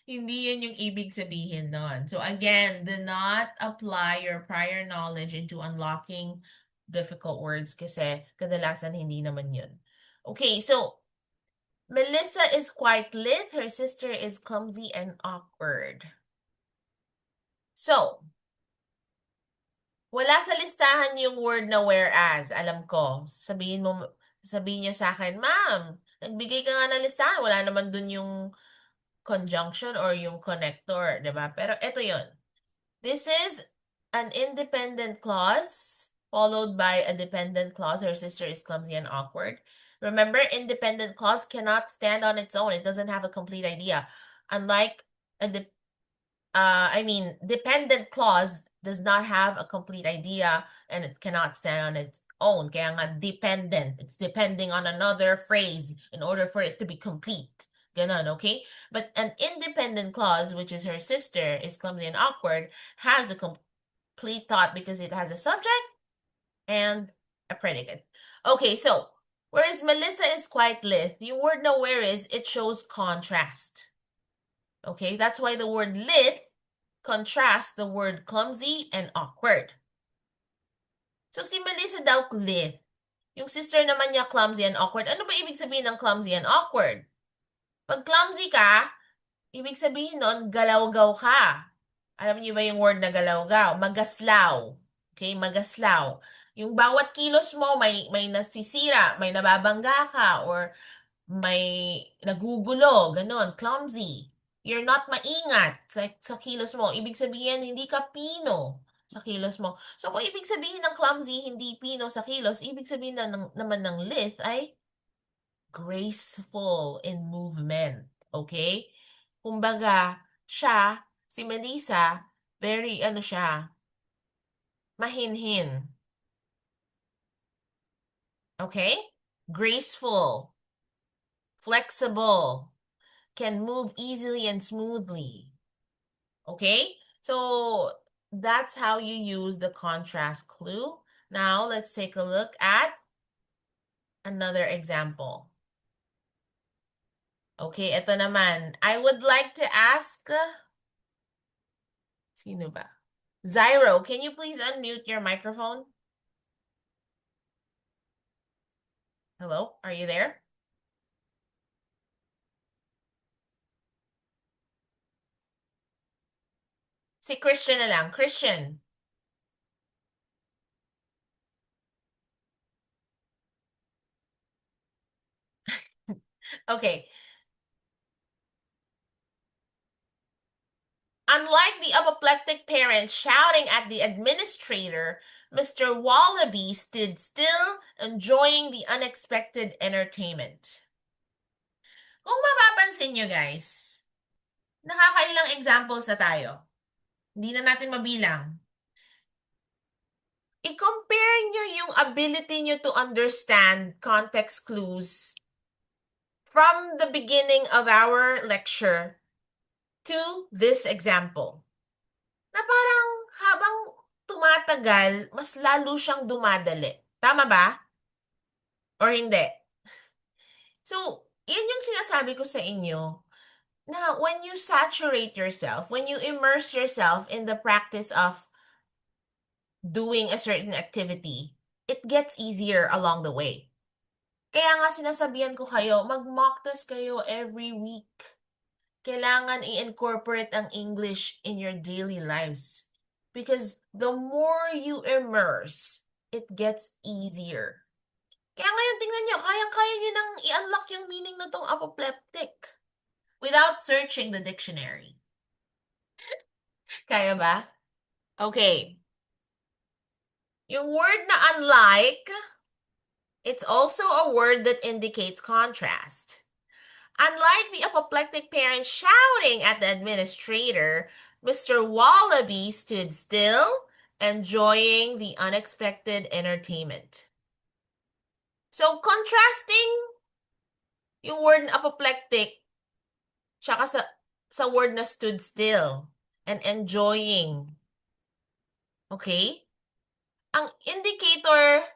Hindi yun yung ibig sabihin nun. So again, do not apply your prior knowledge into unlocking difficult words kasi kadalasan hindi naman yun. Okay, so Melissa is quite lit. Her sister is clumsy and awkward. So, wala sa listahan yung word na whereas. Alam ko, Sabihin niya sa akin, Ma'am, nagbigay ka nga ng listahan, wala naman dun yung conjunction or yung connector, di ba? Pero ito yun. This is an independent clause followed by a dependent clause. Her sister is clumsy and awkward. Remember, independent clause cannot stand on its own. It doesn't have a complete idea. Unlike dependent clause does not have a complete idea and it cannot stand on its own. Kaya nga dependent. It's depending on another phrase in order for it to be complete. Ganon, okay? But an independent clause, which is her sister, is clumsy and awkward, has a complete thought because it has a subject and a predicate. Okay, so whereas Melissa is quite lithe, the word na where is, it shows contrast. Okay, that's why the word lithe contrasts the word clumsy and awkward. So si Melissa daw lithe. Yung sister naman niya clumsy and awkward. Ano ba ibig sabihin ng clumsy and awkward? Pag clumsy ka, ibig sabihin nun, galawgaw ka. Alam niyo ba yung word na galawgaw? Magaslaw. Okay, magaslaw. Yung bawat kilos mo, may nasisira, may nababangga ka, or may nagugulo, ganon, clumsy. You're not maingat sa kilos mo. Ibig sabihin, hindi ka pino sa kilos mo. So, kung ibig sabihin ng clumsy, hindi pino sa kilos, ibig sabihin naman ng lithe ay graceful in movement. Okay? Kumbaga, si Melissa, very, siya, mahinhin. Okay? Graceful. Flexible. Can move easily and smoothly. Okay? So, that's how you use the contrast clue. Now, let's take a look at another example. Okay, ito naman. I would like to ask, sino ba? Zyro, can you please unmute your microphone? Hello, are you there? Si Christian na lang. Christian. Okay. Unlike the apoplectic parent shouting at the administrator, Mr. Wallaby stood still, enjoying the unexpected entertainment. Kung mapapansin nyo guys, nakakailang examples na tayo. Hindi na natin mabilang. I-compare nyo yung ability nyo to understand context clues from the beginning of our lecture to this example. Na parang habang tumatagal, mas lalo siyang dumadali. Tama ba? Or hindi? So, yun yung sinasabi ko sa inyo na when you saturate yourself, when you immerse yourself in the practice of doing a certain activity, it gets easier along the way. Kaya nga sinasabihan ko kayo, mag-mock test kayo every week. Kailangan i-incorporate ang English in your daily lives. Because the more you immerse, it gets easier. Kaya ngayon, tingnan nyo, kayang-kaya nyo nang i-unlock yung meaning na tong apoplectic without searching the dictionary. Kaya ba? Okay. Yung word na unlike, it's also a word that indicates contrast. Unlike the apoplectic parent shouting at the administrator, Mr. Wallaby stood still, enjoying the unexpected entertainment. So, contrasting yung word na apoplectic tsaka sa word na stood still and enjoying. Okay? Ang indicator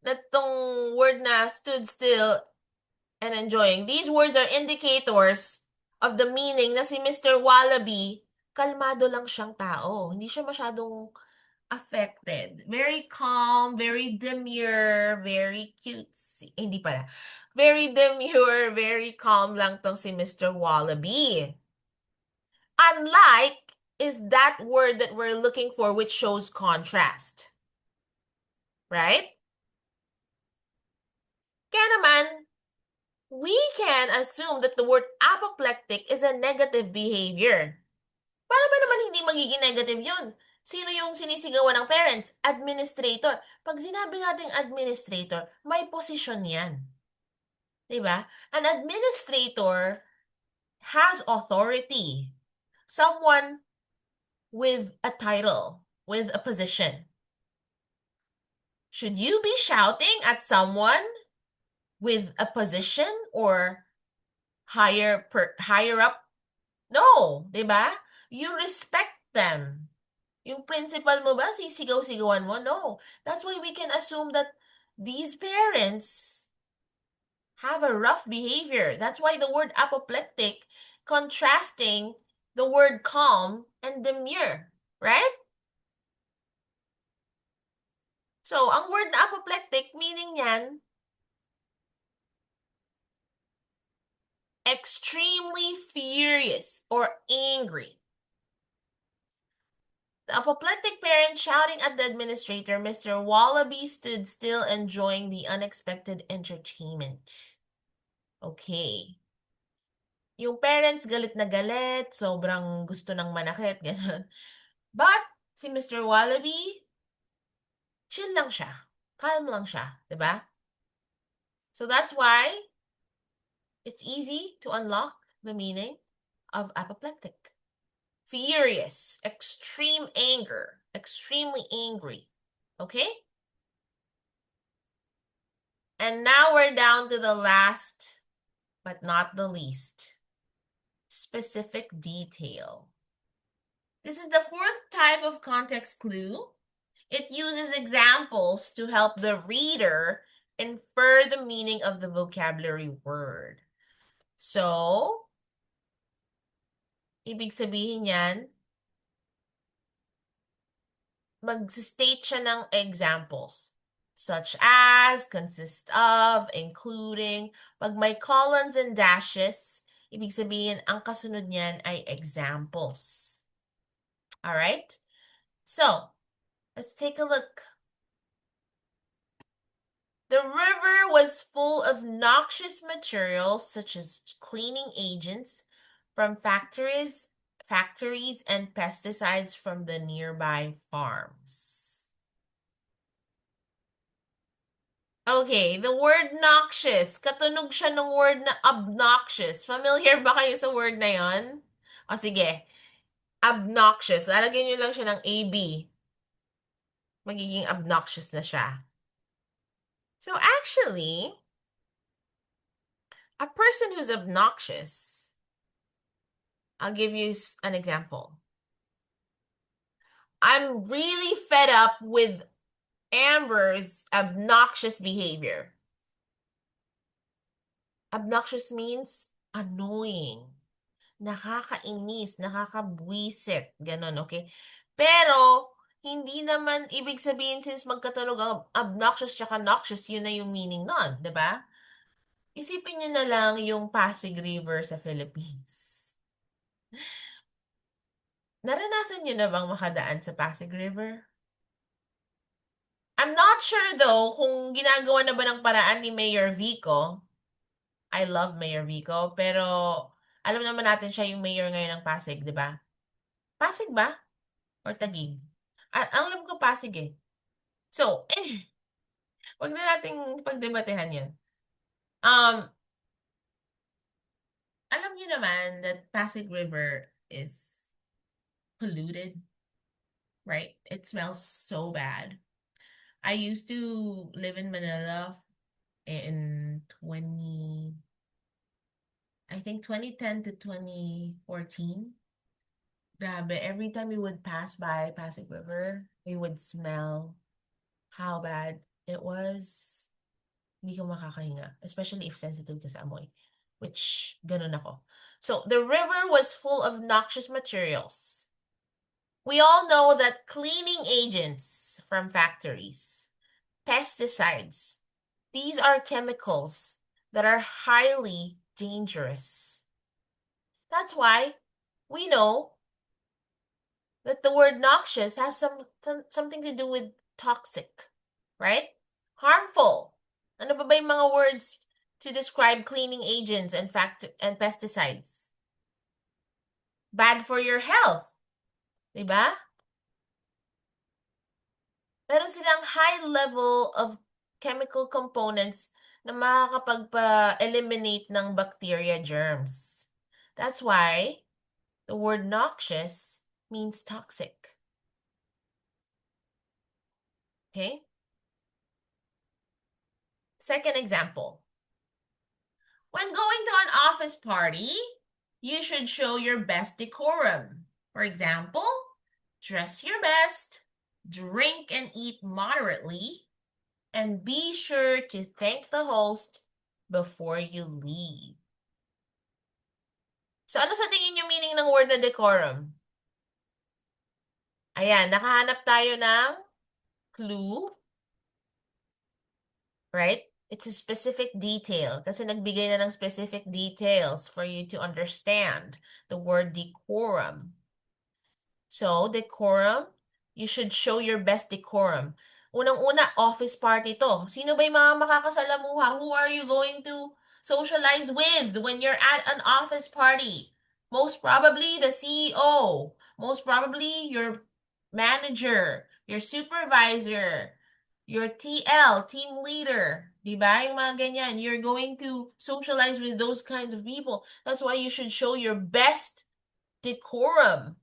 na tong word na stood still and enjoying. These words are indicators of the meaning na si Mr. Wallaby, kalmado lang siyang tao. Hindi siya masyadong affected. Very calm, very demure, very cutesy. Hindi pala. Very demure, very calm lang tong si Mr. Wallaby. Unlike is that word that we're looking for which shows contrast. Right? Kaya naman, we can assume that the word apoplectic is a negative behavior. Paano ba naman hindi magiging negative yun? Sino yung sinisigawan ng parents? Administrator. Pag sinabi nating administrator, may posisyon yan. Diba? An administrator has authority. Someone with a title, with a position. Should you be shouting at someone with a position or higher up? No, 'di ba? You respect them. Yung principal mo ba sisigaw-sigawan mo? No. That's why we can assume that these parents have a rough behavior. That's why the word apoplectic contrasting the word calm and demure, right? So, ang word na apoplectic, meaning yan, extremely furious or angry. The apoplectic parent shouting at the administrator, Mr. Wallaby stood still enjoying the unexpected entertainment. Okay. Yung parents galit na galit, sobrang gusto ng manakit, gano'n. But, si Mr. Wallaby, chill lang siya. Calm lang siya, 'di ba? So that's why it's easy to unlock the meaning of apoplectic. Furious, extreme anger, extremely angry. Okay? And now we're down to the last, but not the least, specific detail. This is the fourth type of context clue. It uses examples to help the reader infer the meaning of the vocabulary word. So, ibig sabihin yan, mag-state siya ng examples. Such as, consist of, including. Pag may colons and dashes, ibig sabihin, ang kasunod niyan ay examples. Alright? So, let's take a look. The river was full of noxious materials such as cleaning agents from factories and pesticides from the nearby farms. Okay, the word noxious. Katunog siya ng word na obnoxious. Familiar ba kayo sa word na yon? O sige, obnoxious. Lalagyan nyo lang siya ng AB. Magiging obnoxious na siya. So actually, a person who's obnoxious, I'll give you an example. I'm really fed up with Amber's obnoxious behavior. Obnoxious means annoying, nakakainis, nakakabwisit, ganun, okay? Pero, hindi naman ibig sabihin since magkatunog ang obnoxious tsaka noxious, yun na yung meaning nun, di ba? Isipin niyo na lang yung Pasig River sa Philippines. Naranasan niyo na bang makadaan sa Pasig River? I'm not sure though kung ginagawa na ba ng paraan ni Mayor Vico. I love Mayor Vico, pero alam naman natin siya yung mayor ngayon ng Pasig, di ba? Pasig ba? Or Taguig? Alam ko Pasig eh. So, wag na nating pagdebatehan yun. Alam niyo naman that Pasig River is polluted, right? It smells so bad. I used to live in Manila in 2010 to 2014. Grabe, every time we would pass by Pasig River, we would smell how bad it was. Hindi ko makakahinga, especially if sensitive ka sa amoy, which ganun ako. So, the river was full of noxious materials. We all know that cleaning agents from factories, pesticides, these are chemicals that are highly dangerous. That's why we know that the word noxious has something to do with toxic, right? Harmful. Ano ba yung mga words to describe cleaning agents and pesticides? Bad for your health. Diba? Meron silang high level of chemical components na makakapagpa-eliminate ng bacteria germs. That's why the word noxious means toxic. Okay? Second example. When going to an office party, you should show your best decorum. For example, dress your best, drink and eat moderately, and be sure to thank the host before you leave. So, ano sa tingin yung meaning ng word na decorum? Ayan, nakahanap tayo ng clue, right? It's a specific detail kasi nagbigay na ng specific details for you to understand the word decorum. So, decorum, you should show your best decorum. Unang-una, office party to. Sino ba yung mga makakasalamuha? Who are you going to socialize with when you're at an office party? Most probably the CEO. Most probably your manager, your supervisor, your TL, team leader. Diba? Yung mga ganyan. You're going to socialize with those kinds of people. That's why you should show your best decorum.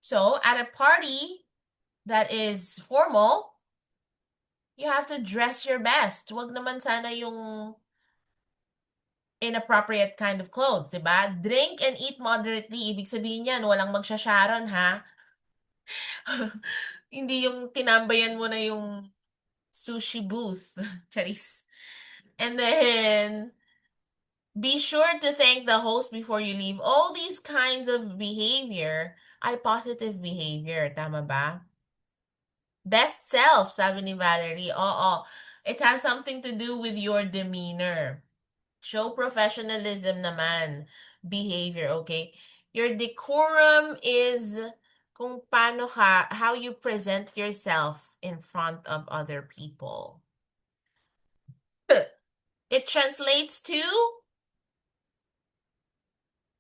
So, at a party that is formal, you have to dress your best. Wag naman sana yung inappropriate kind of clothes, diba? Drink and eat moderately. Ibig sabihin yan, walang magsha-sharon, ha? Hindi yung tinambayan mo na yung sushi booth. Charis. And then, be sure to thank the host before you leave. All these kinds of behavior ay positive behavior. Tama ba? Best self, sabi ni Valerie. Oo. It has something to do with your demeanor. Show professionalism naman. Behavior, okay? Your decorum is kung paano ka, how you present yourself in front of other people. It translates to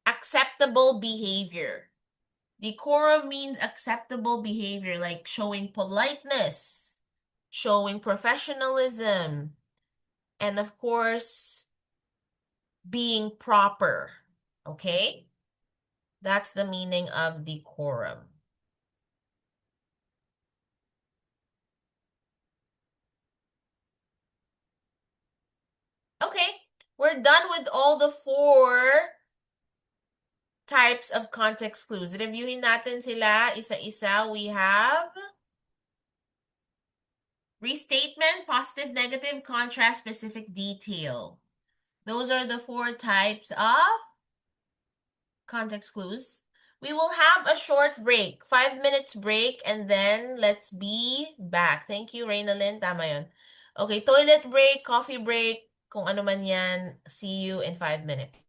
acceptable behavior. Decorum means acceptable behavior, like showing politeness, showing professionalism, and of course, being proper. Okay? That's the meaning of decorum. Okay, we're done with all the 4 types of context clues. Reviewin natin sila isa-isa. We have restatement, positive, negative, contrast, specific, detail. Those are the 4 types of context clues. We will have a short break, 5 minutes break, and then let's be back. Thank you, Reynalyn. Tama yun. Okay, toilet break, coffee break, kung ano man yan. See you in 5 minutes.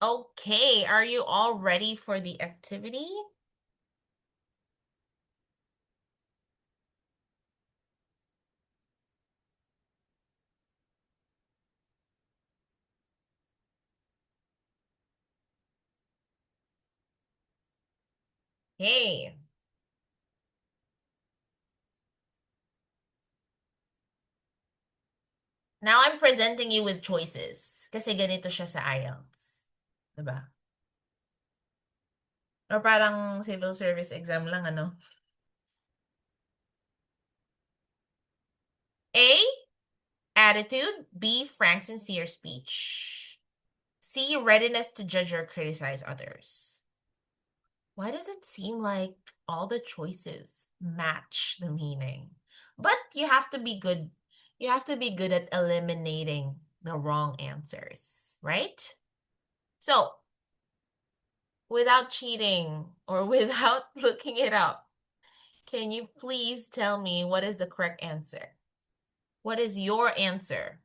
Okay, are you all ready for the activity? Hey. Now I'm presenting you with choices. Kasi ganito siya sa IELTS. Diba? Or parang civil service exam lang, ano? A, attitude. B, frank, sincere speech. C, readiness to judge or criticize others. Why does it seem like all the choices match the meaning? But you have to be good. You have to be good at eliminating the wrong answers, right? So, without cheating or without looking it up, can you please tell me what is the correct answer? What is your answer?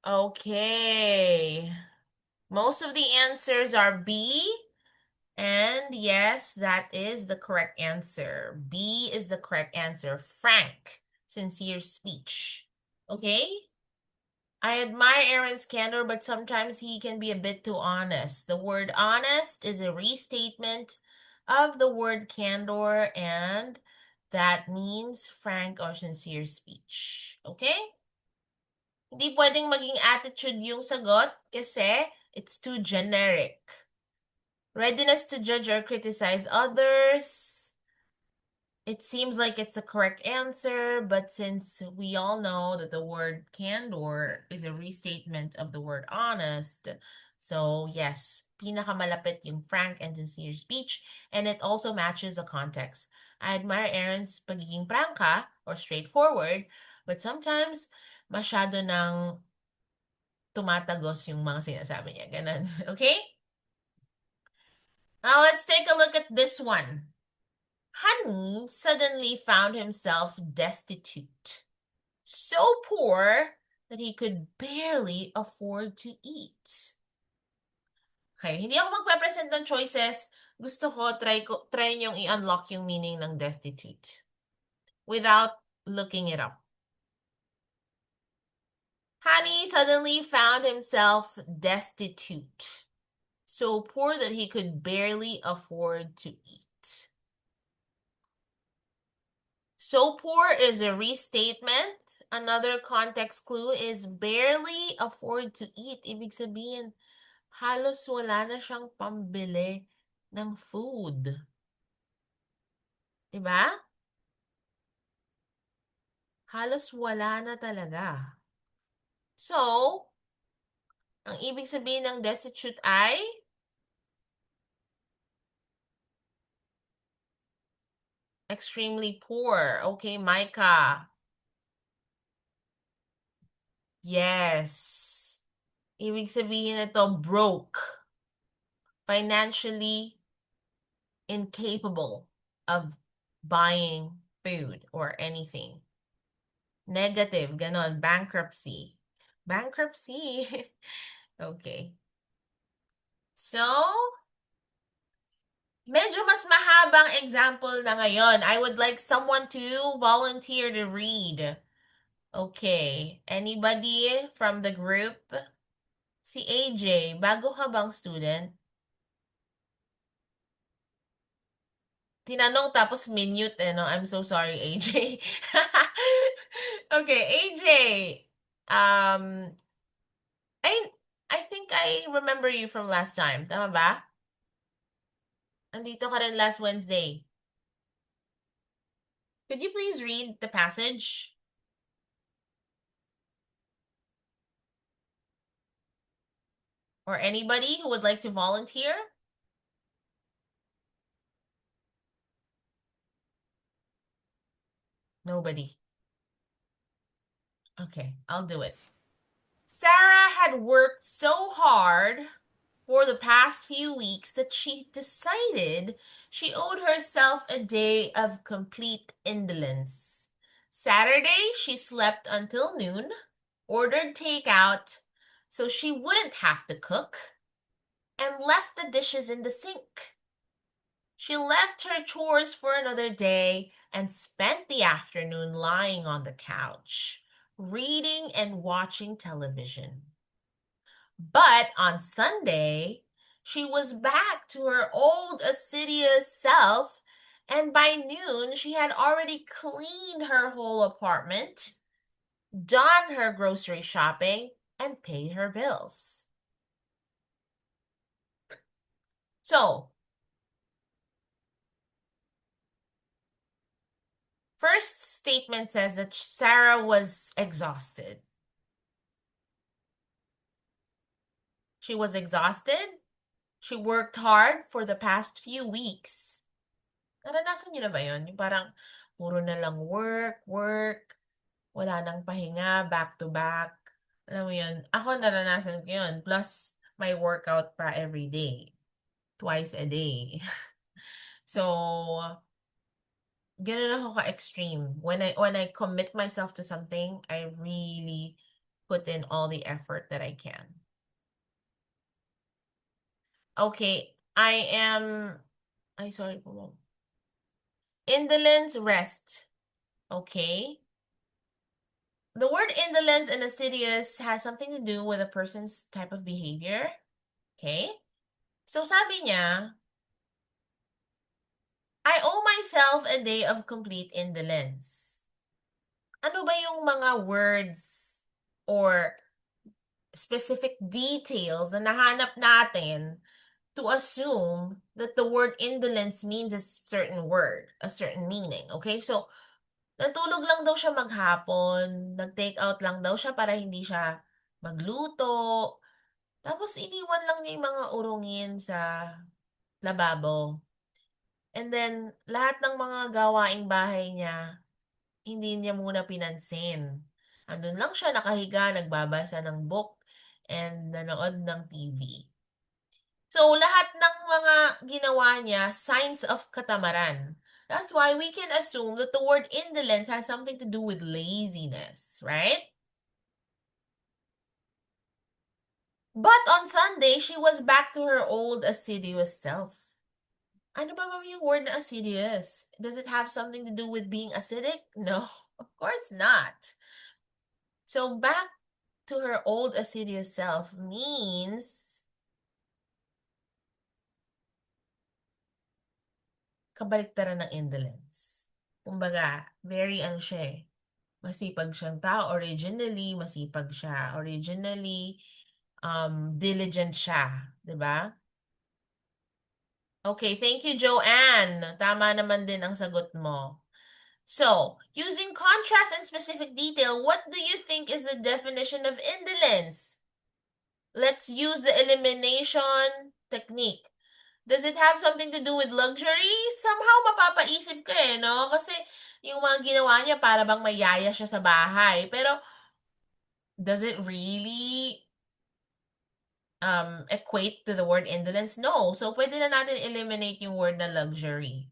Okay. Most of the answers are B. And yes, that is the correct answer. B is the correct answer. Frank, sincere speech. Okay? I admire Aaron's candor, but sometimes he can be a bit too honest. The word honest is a restatement of the word candor, and that means frank or sincere speech. Okay? Hindi pwedeng maging attitude yung sagot kasi it's too generic. Readiness to judge or criticize others. It seems like it's the correct answer, but since we all know that the word candor is a restatement of the word honest, so yes, pinakamalapit yung frank and sincere speech, and it also matches the context. I admire Aaron's pagiging prangka or straightforward, but sometimes masyado nang tumatagos yung mga sinasabi niya. Ganun. Okay? Now let's take a look at this one. Honey suddenly found himself destitute, so poor that he could barely afford to eat. Okay, hindi ako magpe-present ng choices. Gusto ko, try niyong i-unlock yung meaning ng destitute without looking it up. Honey suddenly found himself destitute, so poor that he could barely afford to eat. So poor is a restatement. Another context clue is barely afford to eat. Ibig sabihin, halos wala na siyang pambili ng food. Diba? Halos wala na talaga. So, ang ibig sabihin ng destitute ay extremely poor. Okay, Micah. Yes. Ibig sabihin nito broke. Financially incapable of buying food or anything. Negative, ganon, bankruptcy. Bankruptcy. Okay. So, medyo mas mahabang example na ngayon. I would like someone to volunteer to read. Okay. Anybody from the group? Si AJ, bago ka bang student? Tinanong tapos minute no? I'm so sorry, AJ. Okay, AJ. Um, I I think I remember you from last time. Tama ba? Andito ka rin last Wednesday. Could you please read the passage? Or anybody who would like to volunteer? Nobody. Okay, I'll do it. Sarah had worked so hard for the past few weeks that she decided she owed herself a day of complete indolence. Saturday, she slept until noon, ordered takeout so she wouldn't have to cook, and left the dishes in the sink. She left her chores for another day and spent the afternoon lying on the couch, reading and watching television. But on Sunday, she was back to her old assiduous self, and by noon, she had already cleaned her whole apartment, done her grocery shopping, and paid her bills. So, first statement says that Sarah was exhausted. She was exhausted. She worked hard for the past few weeks. Naranasan niyo na ba yun? Yung parang puro na lang work, work, wala nang pahinga, back to back. Alam mo yun? Ako naranasan ko yun. Plus, may workout pa every day. Twice a day. So, ganun ako ka-extreme. When I commit myself to something, I really put in all the effort that I can. Okay, sorry po. Indolence, rest. Okay. The word indolence and assiduous has something to do with a person's type of behavior. Okay? So sabi niya, I owe myself a day of complete indolence. Ano ba yung mga words or specific details na nahanap natin to assume that the word indolence means a certain word, a certain meaning? Okay? So, natulog lang daw siya maghapon, nag-take out lang daw siya para hindi siya magluto. Tapos iniwan lang niya yung mga urungin sa lababo. And then, lahat ng mga gawaing bahay niya, hindi niya muna pinansin. Andun lang siya nakahiga, nagbabasa ng book, and nanood ng TV. So, lahat ng mga ginawa niya, signs of katamaran. That's why we can assume that the word indolence has something to do with laziness, right? But on Sunday, she was back to her old assiduous self. Ano ba yung word na assiduous? Does it have something to do with being acidic? No, of course not. So back to her old assiduous self means kabaliktaran ng indolence. Kumbaga, very siya eh. Masipag siyang tao originally, masipag siya originally, diligent siya, 'di ba? Okay, thank you, Joanne. Tama naman din ang sagot mo. So, using contrast and specific detail, what do you think is the definition of indolence? Let's use the elimination technique. Does it have something to do with luxury? Somehow mapapaisip ka eh, no? Kasi yung mga ginawa niya para bang mayaya siya sa bahay. Pero, does it really equate to the word indolence? No. So, pwede na natin eliminate yung word na luxury.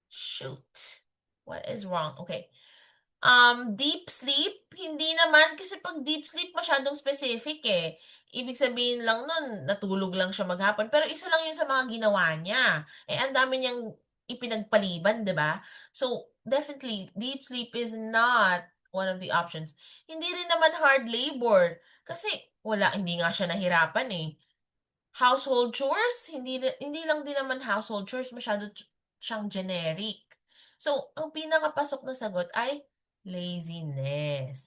Shoot. What is wrong? Okay. Deep sleep, hindi naman kasi pag deep sleep masyadong specific eh. Ibig sabihin lang nun, natulog lang siya maghapon. Pero isa lang yun sa mga ginawa niya. Eh, ang dami niyang ipinagpaliban, di ba? So, definitely, deep sleep is not one of the options. Hindi rin naman hard labor. Kasi, hindi nga siya nahirapan eh. Household chores, hindi lang din naman household chores, masyado siyang generic. So, ang pinakapasok na sagot ay laziness.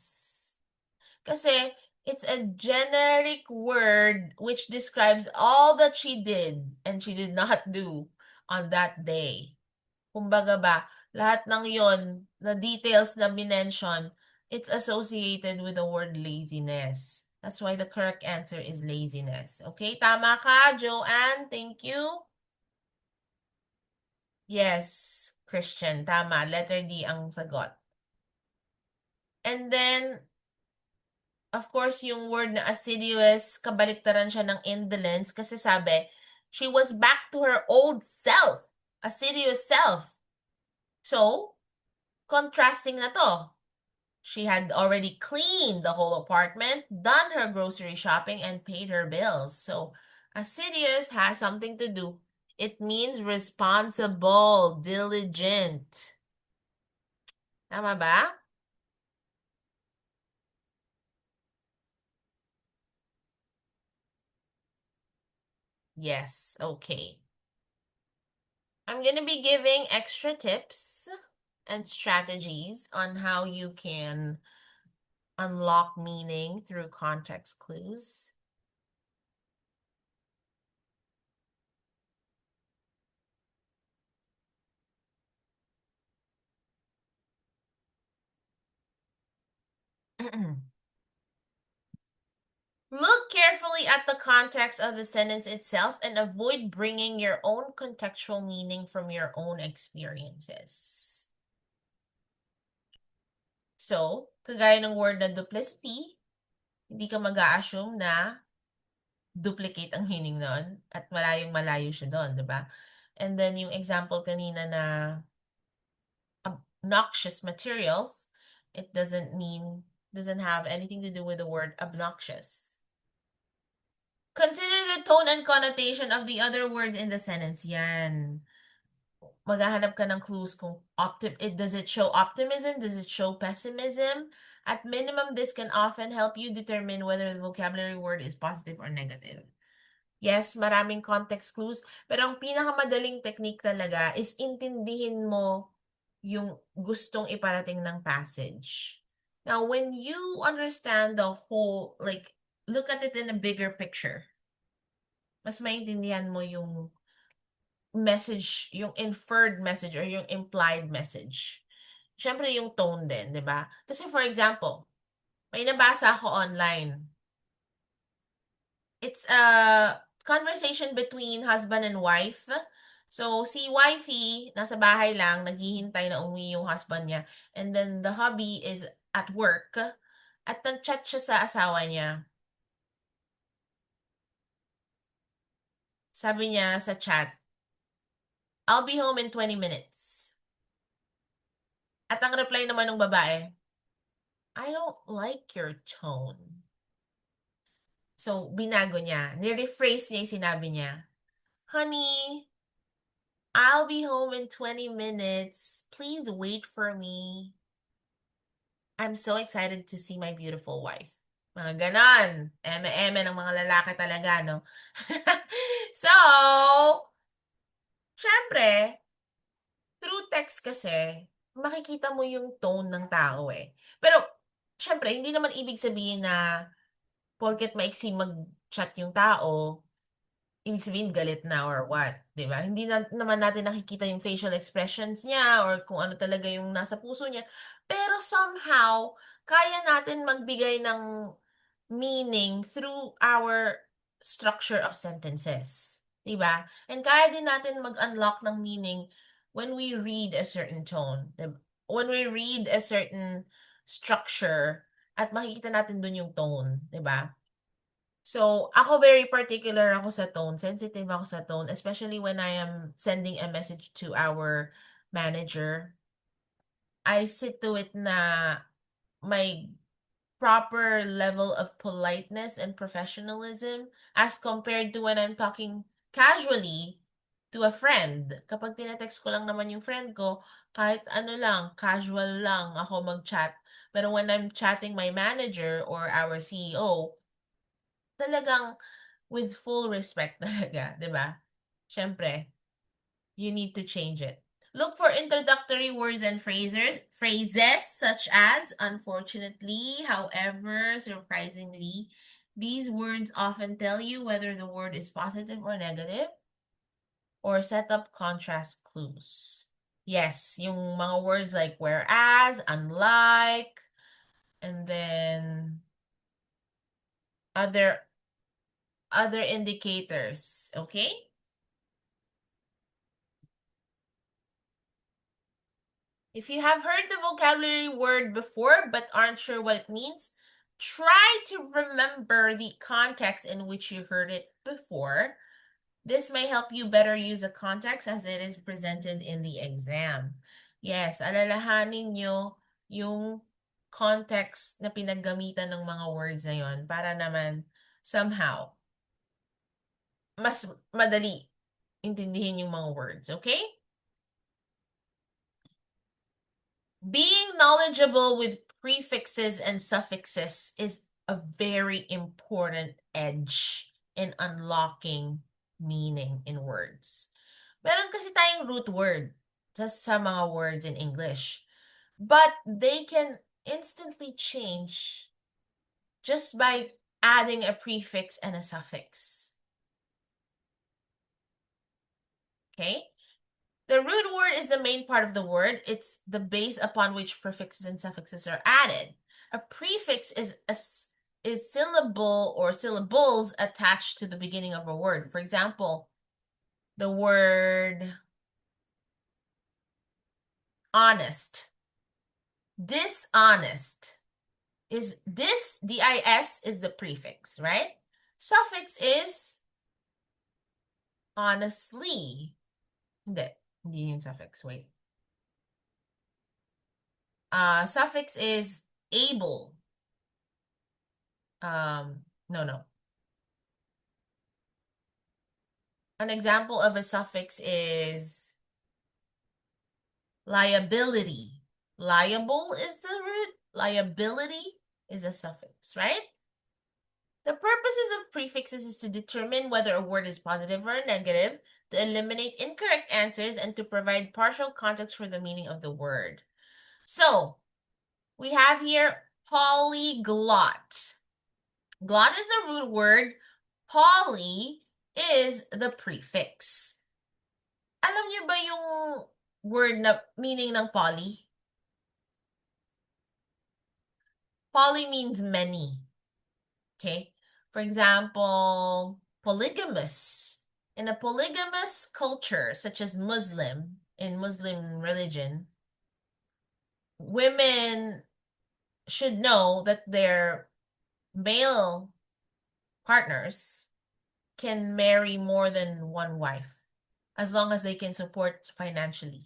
Kasi it's a generic word which describes all that she did and she did not do on that day. Kumbaga ba, lahat ng yon na details na minention, it's associated with the word laziness. That's why the correct answer is laziness. Okay, tama ka, Joanne. Thank you. Yes, Christian, tama. Letter D ang sagot. And then, of course, yung word na assiduous, kabaliktaran siya ng indolence kasi sabi, she was back to her old self, assiduous self. So, contrasting na to. She had already cleaned the whole apartment, done her grocery shopping, and paid her bills. So, assiduous has something to do. It means responsible, diligent. Tama ba? Yes, okay. I'm going to be giving extra tips and strategies on how you can unlock meaning through context clues. Look carefully at the context of the sentence itself and avoid bringing your own contextual meaning from your own experiences. So, kagaya ng word na duplicity, hindi ka mag-a-assume na duplicate ang meaning nun at malayong-malayo siya doon, di ba? And then yung example kanina na obnoxious materials, it doesn't have anything to do with the word obnoxious. Consider the tone and connotation of the other words in the sentence. Yan. Maghahanap ka ng clues kung does it show optimism? Does it show pessimism? At minimum, this can often help you determine whether the vocabulary word is positive or negative. Yes, maraming context clues, pero ang pinakamadaling technique talaga is intindihin mo yung gustong iparating ng passage. Now, when you understand the whole, like, look at it in a bigger picture, mas maintindihan mo yung message, yung inferred message or yung implied message. Siyempre yung tone din, di ba? Kasi for example, may nabasa ako online. It's a conversation between husband and wife. So, si wifey, nasa bahay lang, naghihintay na umuwi yung husband niya. And then, the hubby is at work. At nag-chat siya sa asawa niya. Sabi niya sa chat, I'll be home in 20 minutes. At ang reply naman ng babae, I don't like your tone. So, binago niya. Ni-rephrase niya yung sinabi niya. Honey, I'll be home in 20 minutes. Please wait for me. I'm so excited to see my beautiful wife. Mga ganon. Eme-eme ng mga lalaki talaga, no? So, syempre, through text kasi, makikita mo yung tone ng tao eh. Pero, syempre, hindi naman ibig sabihin na porket maiksi mag-chat yung tao, ibig sabihin galit na or what, 'di ba? Hindi naman natin nakikita yung facial expressions niya or kung ano talaga yung nasa puso niya. Pero somehow, kaya natin magbigay ng meaning through our structure of sentences, 'di ba? And kaya din natin mag-unlock ng meaning when we read a certain tone, when we read a certain structure at makikita natin dun yung tone, 'di ba? So, ako very particular ako sa tone, sensitive ako sa tone, especially when I am sending a message to our manager. I sit to it na my proper level of politeness and professionalism as compared to when I'm talking casually to a friend. Kapag tinetext ko lang naman yung friend ko, kahit ano lang, casual lang ako mag-chat. Pero when I'm chatting my manager or our CEO, talagang with full respect talaga, 'di ba? Siyempre, you need to change it. Look for introductory words and phrases such as unfortunately, however, surprisingly. These words often tell you whether the word is positive or negative or set up contrast clues. Yes, yung mga words like whereas, unlike, and then other indicators, okay? If you have heard the vocabulary word before but aren't sure what it means, try to remember the context in which you heard it before. This may help you better use the context as it is presented in the exam. Yes, alalahanin nyo yung context na pinaggamitan ng mga words na yon para naman somehow mas madali intindihin yung mga words, okay? Being knowledgeable with prefixes and suffixes is a very important edge in unlocking meaning in words. Meron kasi tayong root word sa mga words in English, but they can instantly change just by adding a prefix and a suffix. Okay? The root word is the main part of the word. It's the base upon which prefixes and suffixes are added. A prefix is syllable or syllables attached to the beginning of a word. For example, the word honest. Dishonest. Is dis, D-I-S, is the prefix, right? Suffix is honestly. Hindi yung suffix, wait. Suffix is able. No. An example of a suffix is liability. Liable is the root. Liability is a suffix, right? The purposes of prefixes is to determine whether a word is positive or negative, to eliminate incorrect answers, and to provide partial context for the meaning of the word. So, we have here polyglot. Glot is the root word. Poly is the prefix. Alam niyo ba yung word na meaning ng poly? Poly means many. Okay? For example, polygamous. In a polygamous culture, such as Muslim, in Muslim religion, women should know that their male partners can marry more than one wife as long as they can support financially.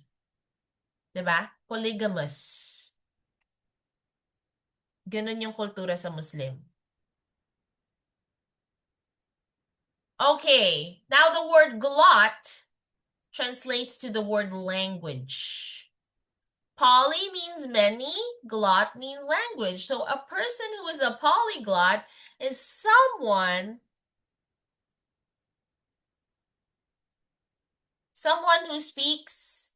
Diba? Polygamous. Ganun yung kultura sa Muslim. Okay, now the word glot translates to the word language. Poly means many, glot means language. So a person who is a polyglot is someone who speaks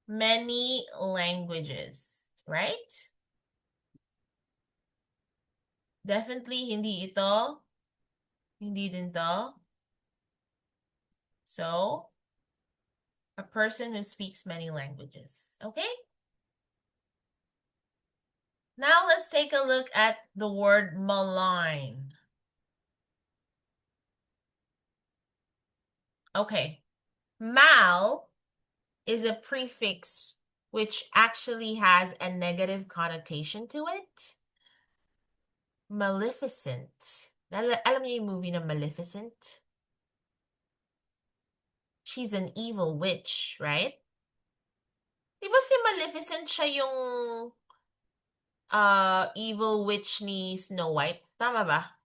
many languages, right? Definitely hindi ito. Hindi din to. So, a person who speaks many languages, okay? Now let's take a look at the word malign. Okay, mal is a prefix which actually has a negative connotation to it. Maleficent. Alam niyo yung movie na Maleficent? She's an evil witch, right? Di ba si Maleficent siya yung evil witch ni Snow White? Tama ba?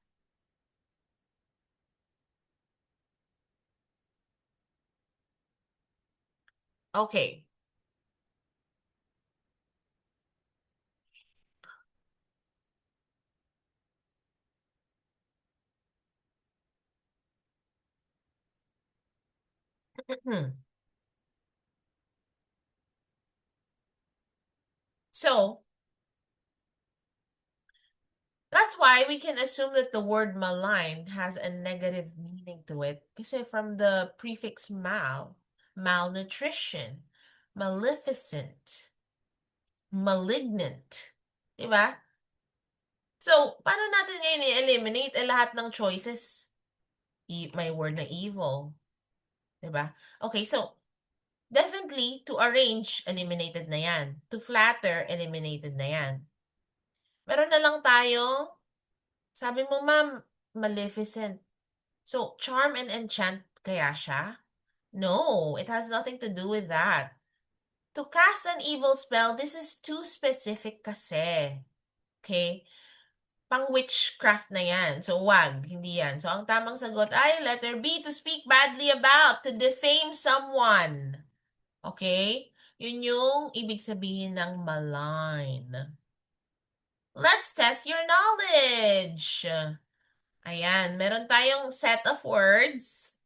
Okay. So, that's why we can assume that the word malign has a negative meaning to it. Kasi from the prefix mal, malnutrition, maleficent, malignant. Diba? So, paano natin ngayon i-eliminate lahat ng choices? May word na evil. Diba? Okay, so, definitely, to arrange, eliminated na yan. To flatter, eliminated na yan. Meron na lang tayong Sabi mo, ma'am, Maleficent. So, charm and enchant kaya siya? No, it has nothing to do with that. To cast an evil spell, this is too specific kasi. Okay? Pang witchcraft na yan. So, wag. Hindi yan. So, ang tamang sagot ay letter B, to speak badly about, to defame someone. Okay? Yun yung ibig sabihin ng malign. Let's test your knowledge. Ayan, meron tayong set of words.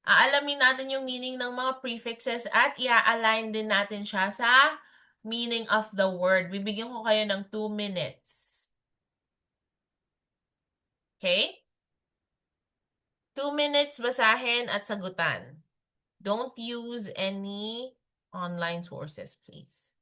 Aalamin natin yung meaning ng mga prefixes at i-align din natin siya sa meaning of the word. Bibigyan ko kayo ng 2 minutes. Okay? 2 minutes basahin at sagutan. Don't use any online sources, please.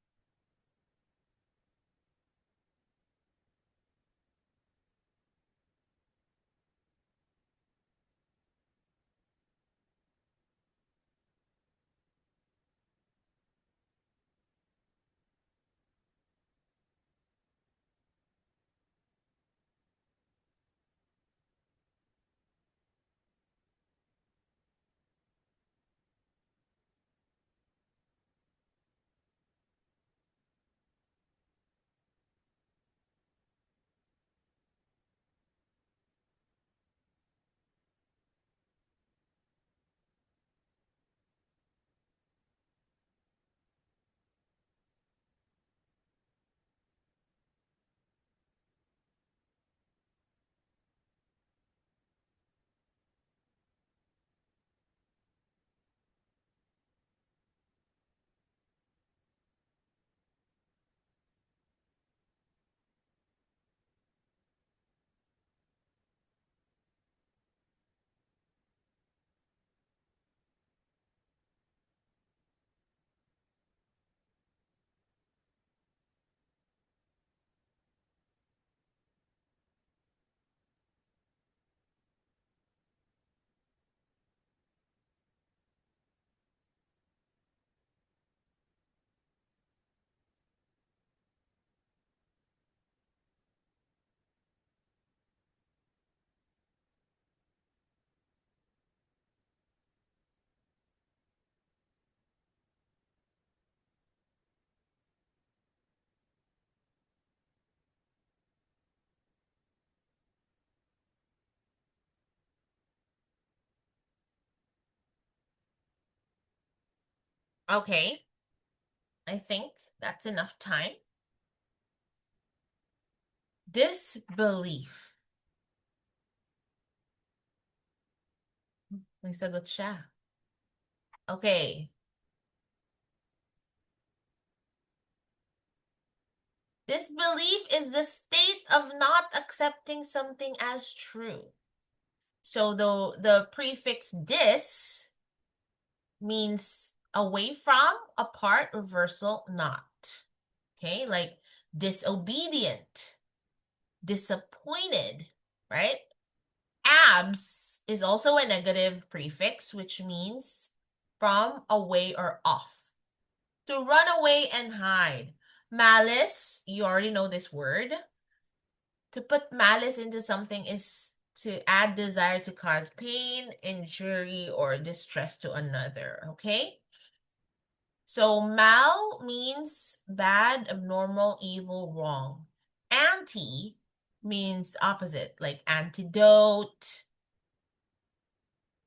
Okay. I think that's enough time. Disbelief. May sagot siya. Okay. Disbelief is the state of not accepting something as true. So the prefix dis means away from, apart, reversal, not. Okay, like disobedient, disappointed, right? Abs is also a negative prefix, which means from, away, or off. To run away and hide. Malice, you already know this word. To put malice into something is to add desire to cause pain, injury, or distress to another, okay? So mal means bad, abnormal, evil, wrong. Anti means opposite, like antidote,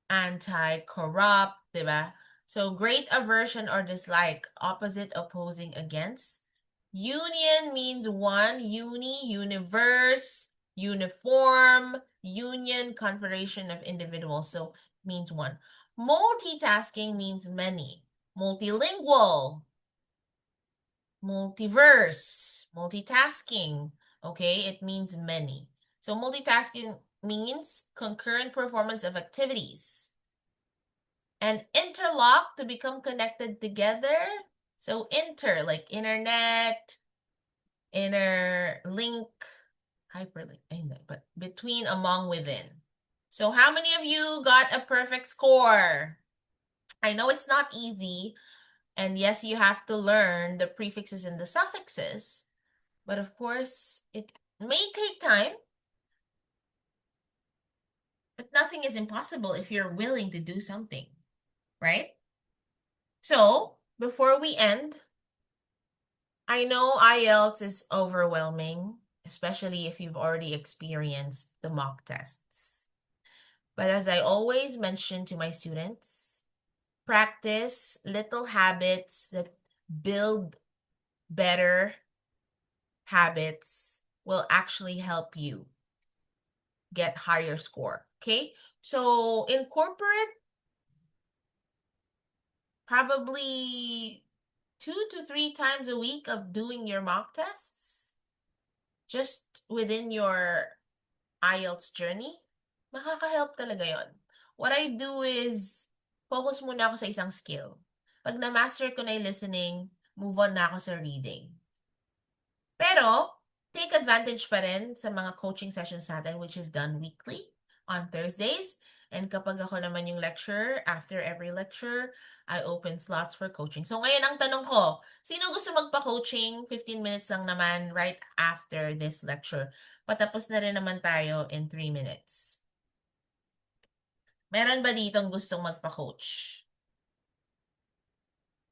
anti-corrupt, diba? So great aversion or dislike, opposite, opposing, against. Union means one, uni, universe, uniform, union, confederation of individuals, so means one. Multitasking means many. Multilingual, multiverse, multitasking, okay? It means many. So multitasking means concurrent performance of activities. And interlock, to become connected together. So inter, like internet, interlink, hyperlink, but between, among, within. So how many of you got a perfect score? I know it's not easy. And yes, you have to learn the prefixes and the suffixes. But of course, it may take time. But nothing is impossible if you're willing to do something, right? So, before we end, I know IELTS is overwhelming, especially if you've already experienced the mock tests. But as I always mention to my students, practice little habits that build better habits will actually help you get higher score. Okay? So in corporate, probably 2 to 3 times a week of doing your mock tests just within your IELTS journey, makaka-help talaga yon. What I do is, focus muna ako sa isang skill. Pag na-master ko na yung listening, move on na ako sa reading. Pero, take advantage pa rin sa mga coaching sessions natin, which is done weekly on Thursdays. And kapag ako naman yung lecturer, after every lecture, I open slots for coaching. So ngayon ang tanong ko, sino gusto magpa-coaching? 15 minutes lang naman right after this lecture. Patapos na rin naman tayo in 3 minutes. Meron ba ditong gustong magpa-coach?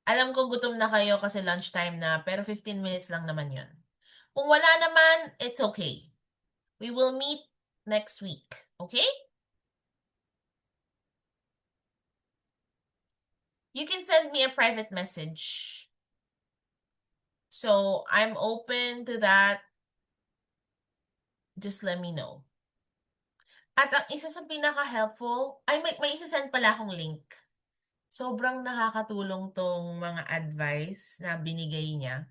Alam ko gutom na kayo kasi lunchtime na, pero 15 minutes lang naman yun. Kung wala naman, it's okay. We will meet next week, okay? You can send me a private message. So, I'm open to that. Just let me know. At ang isa sa pinaka-helpful, ay may isa-send pala akong link. Sobrang nakakatulong tong mga advice na binigay niya.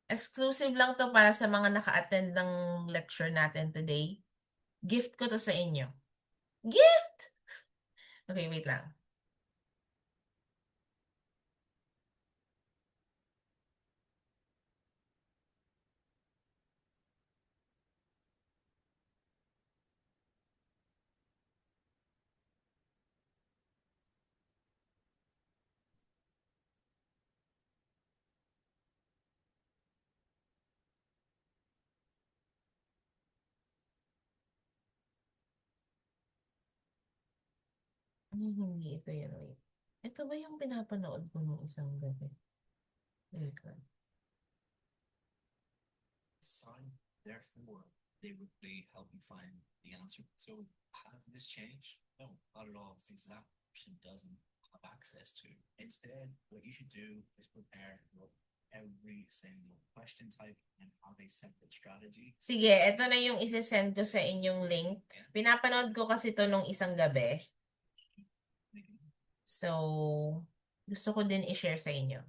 Exclusive lang to para sa mga naka-attend ng lecture natin today. Gift ko to sa inyo. Gift! Okay, wait lang. Hindi ito yun. Wait. Ito ba yung pinapanood ko nung isang gabi? Wait lang. Sign, therefore, they would help you find the answer. So, have this changed? No, not at all, since that person doesn't have access to. Instead, what you should do is prepare every single question type and have a separate strategy. Sige, ito na yung isi-send ko sa inyong link. Pinapanood ko kasi to nung isang gabi. So, gusto ko din i-share sa inyo.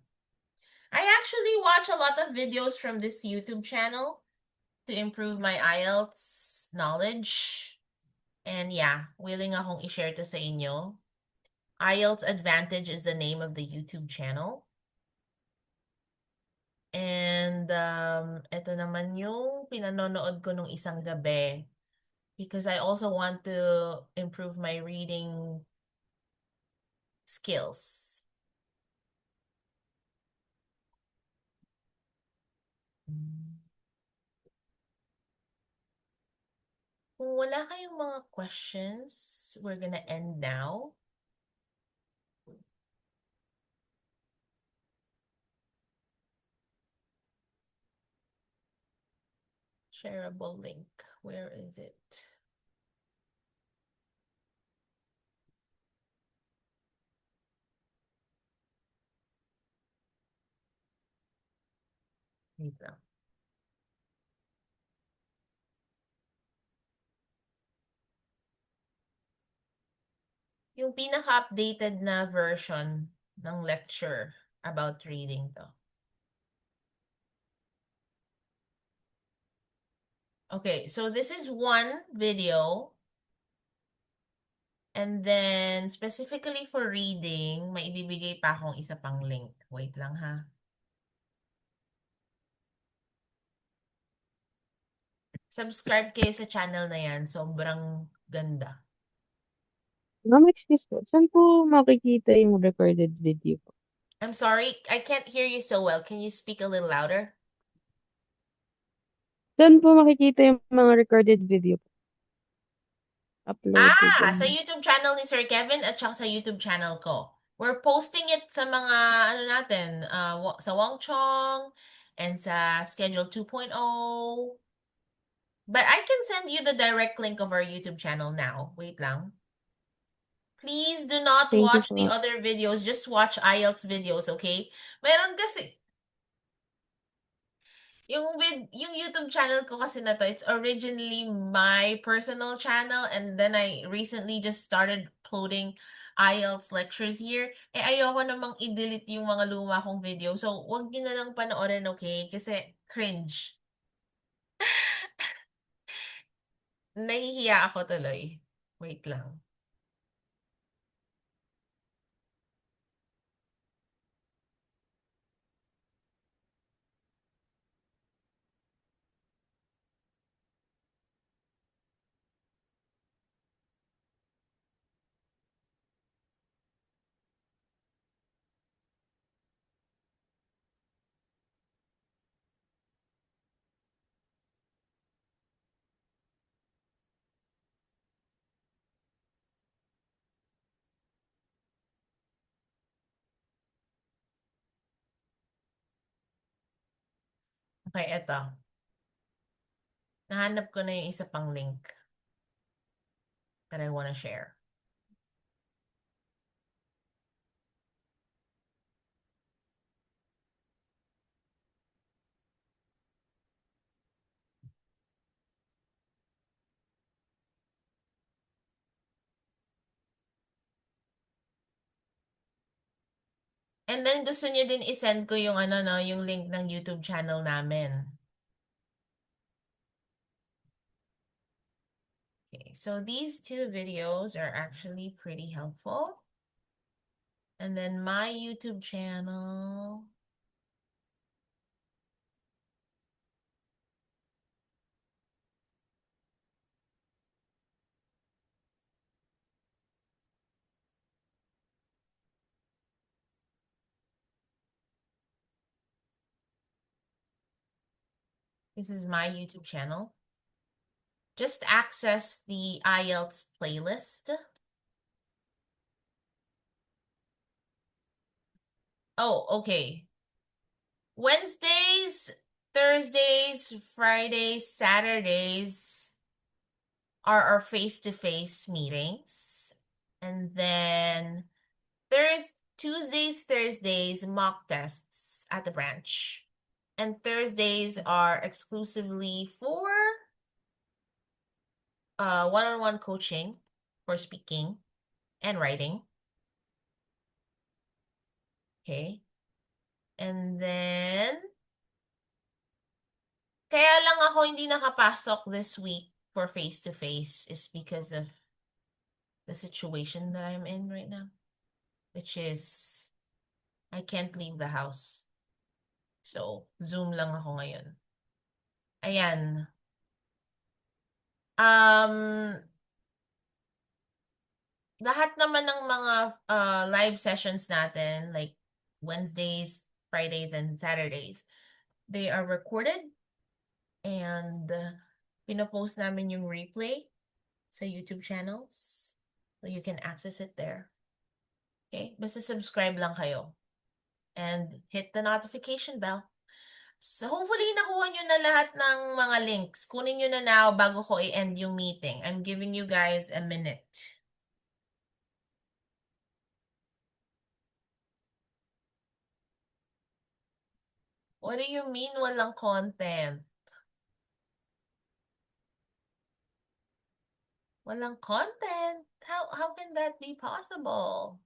I actually watch a lot of videos from this YouTube channel to improve my IELTS knowledge. And yeah, willing akong i-share to sa inyo. IELTS Advantage is the name of the YouTube channel. And ito naman yung pinanonood ko nung isang gabi because I also want to improve my reading skills. Kung wala kayong mga questions, we're gonna end now. Shareable link. Where is it? Wait lang. Yung pinaka-updated na version ng lecture about reading to. Okay, so this is one video. And then, specifically for reading, may ibibigay pa akong isa pang link. Wait lang ha. Subscribe kayo sa channel na yan. Sobrang ganda. Ma'am, excuse po. Saan po makikita yung recorded video po? I'm sorry, I can't hear you so well. Can you speak a little louder? Saan po makikita yung mga recorded video po? uploaded Sa and YouTube channel ni Sir Kevin at saka sa YouTube channel ko. We're posting it sa mga, ano natin, sa Wong Chong and sa Schedule 2.0. But I can send you the direct link of our YouTube channel now. Wait lang. Please do not thank you watch the po. other videos. Just watch IELTS videos, okay? Meron kasi, yung YouTube channel ko kasi na to, it's originally my personal channel and then I recently just started uploading IELTS lectures here. Ayoko namang i-delete yung mga luma kong video. So, wag niyo na lang panoorin, okay? Kasi cringe. Nahihiya ako tuloy. Wait lang. Okay, eto. Nahanap ko na yung isa pang link that I wanna share. And then gusto niyo din i-send ko yung ano no, yung link ng YouTube channel namin. Okay, so these two videos are actually pretty helpful. And then my YouTube channel. This is my YouTube channel. Just access the IELTS playlist. Oh, okay. Wednesdays, Thursdays, Fridays, Saturdays are our face-to-face meetings. And then Tuesdays, Thursdays, mock tests at the branch. And Thursdays are exclusively for one-on-one coaching for speaking and writing. Okay. And then, kaya lang ako hindi nakapasok this week for face-to-face is because of the situation that I'm in right now, which is I can't leave the house. So, Zoom lang ako ngayon. Ayan. Lahat naman ng mga live sessions natin, like Wednesdays, Fridays, and Saturdays, they are recorded and pinopost namin yung replay sa YouTube channels. So you can access it there. Okay? Basta subscribe lang kayo. And hit the notification bell. So hopefully nakuha nyo na lahat ng mga links. Kunin nyo na now bago ko i-end yung meeting. I'm giving you guys a minute. What do you mean walang content? Walang content? How can that be possible?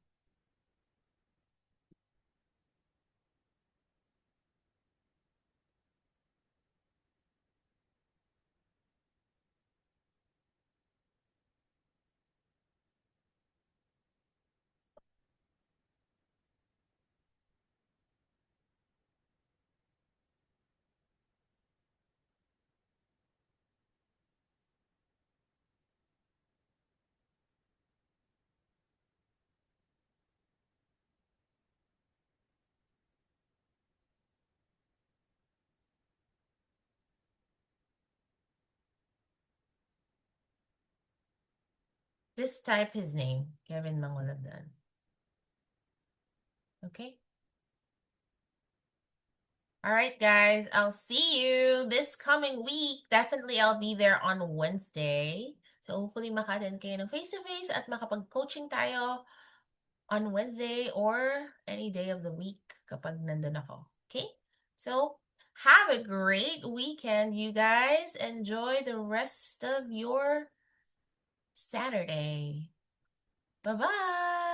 Just type his name, Kevin Mangolabdan. Okay? All right, guys. I'll see you this coming week. Definitely, I'll be there on Wednesday. So hopefully maka-attend kayo ng face-to-face at makapag-coaching tayo on Wednesday or any day of the week kapag nandun ako. Okay? So, have a great weekend, you guys. Enjoy the rest of your Saturday. Bye-bye.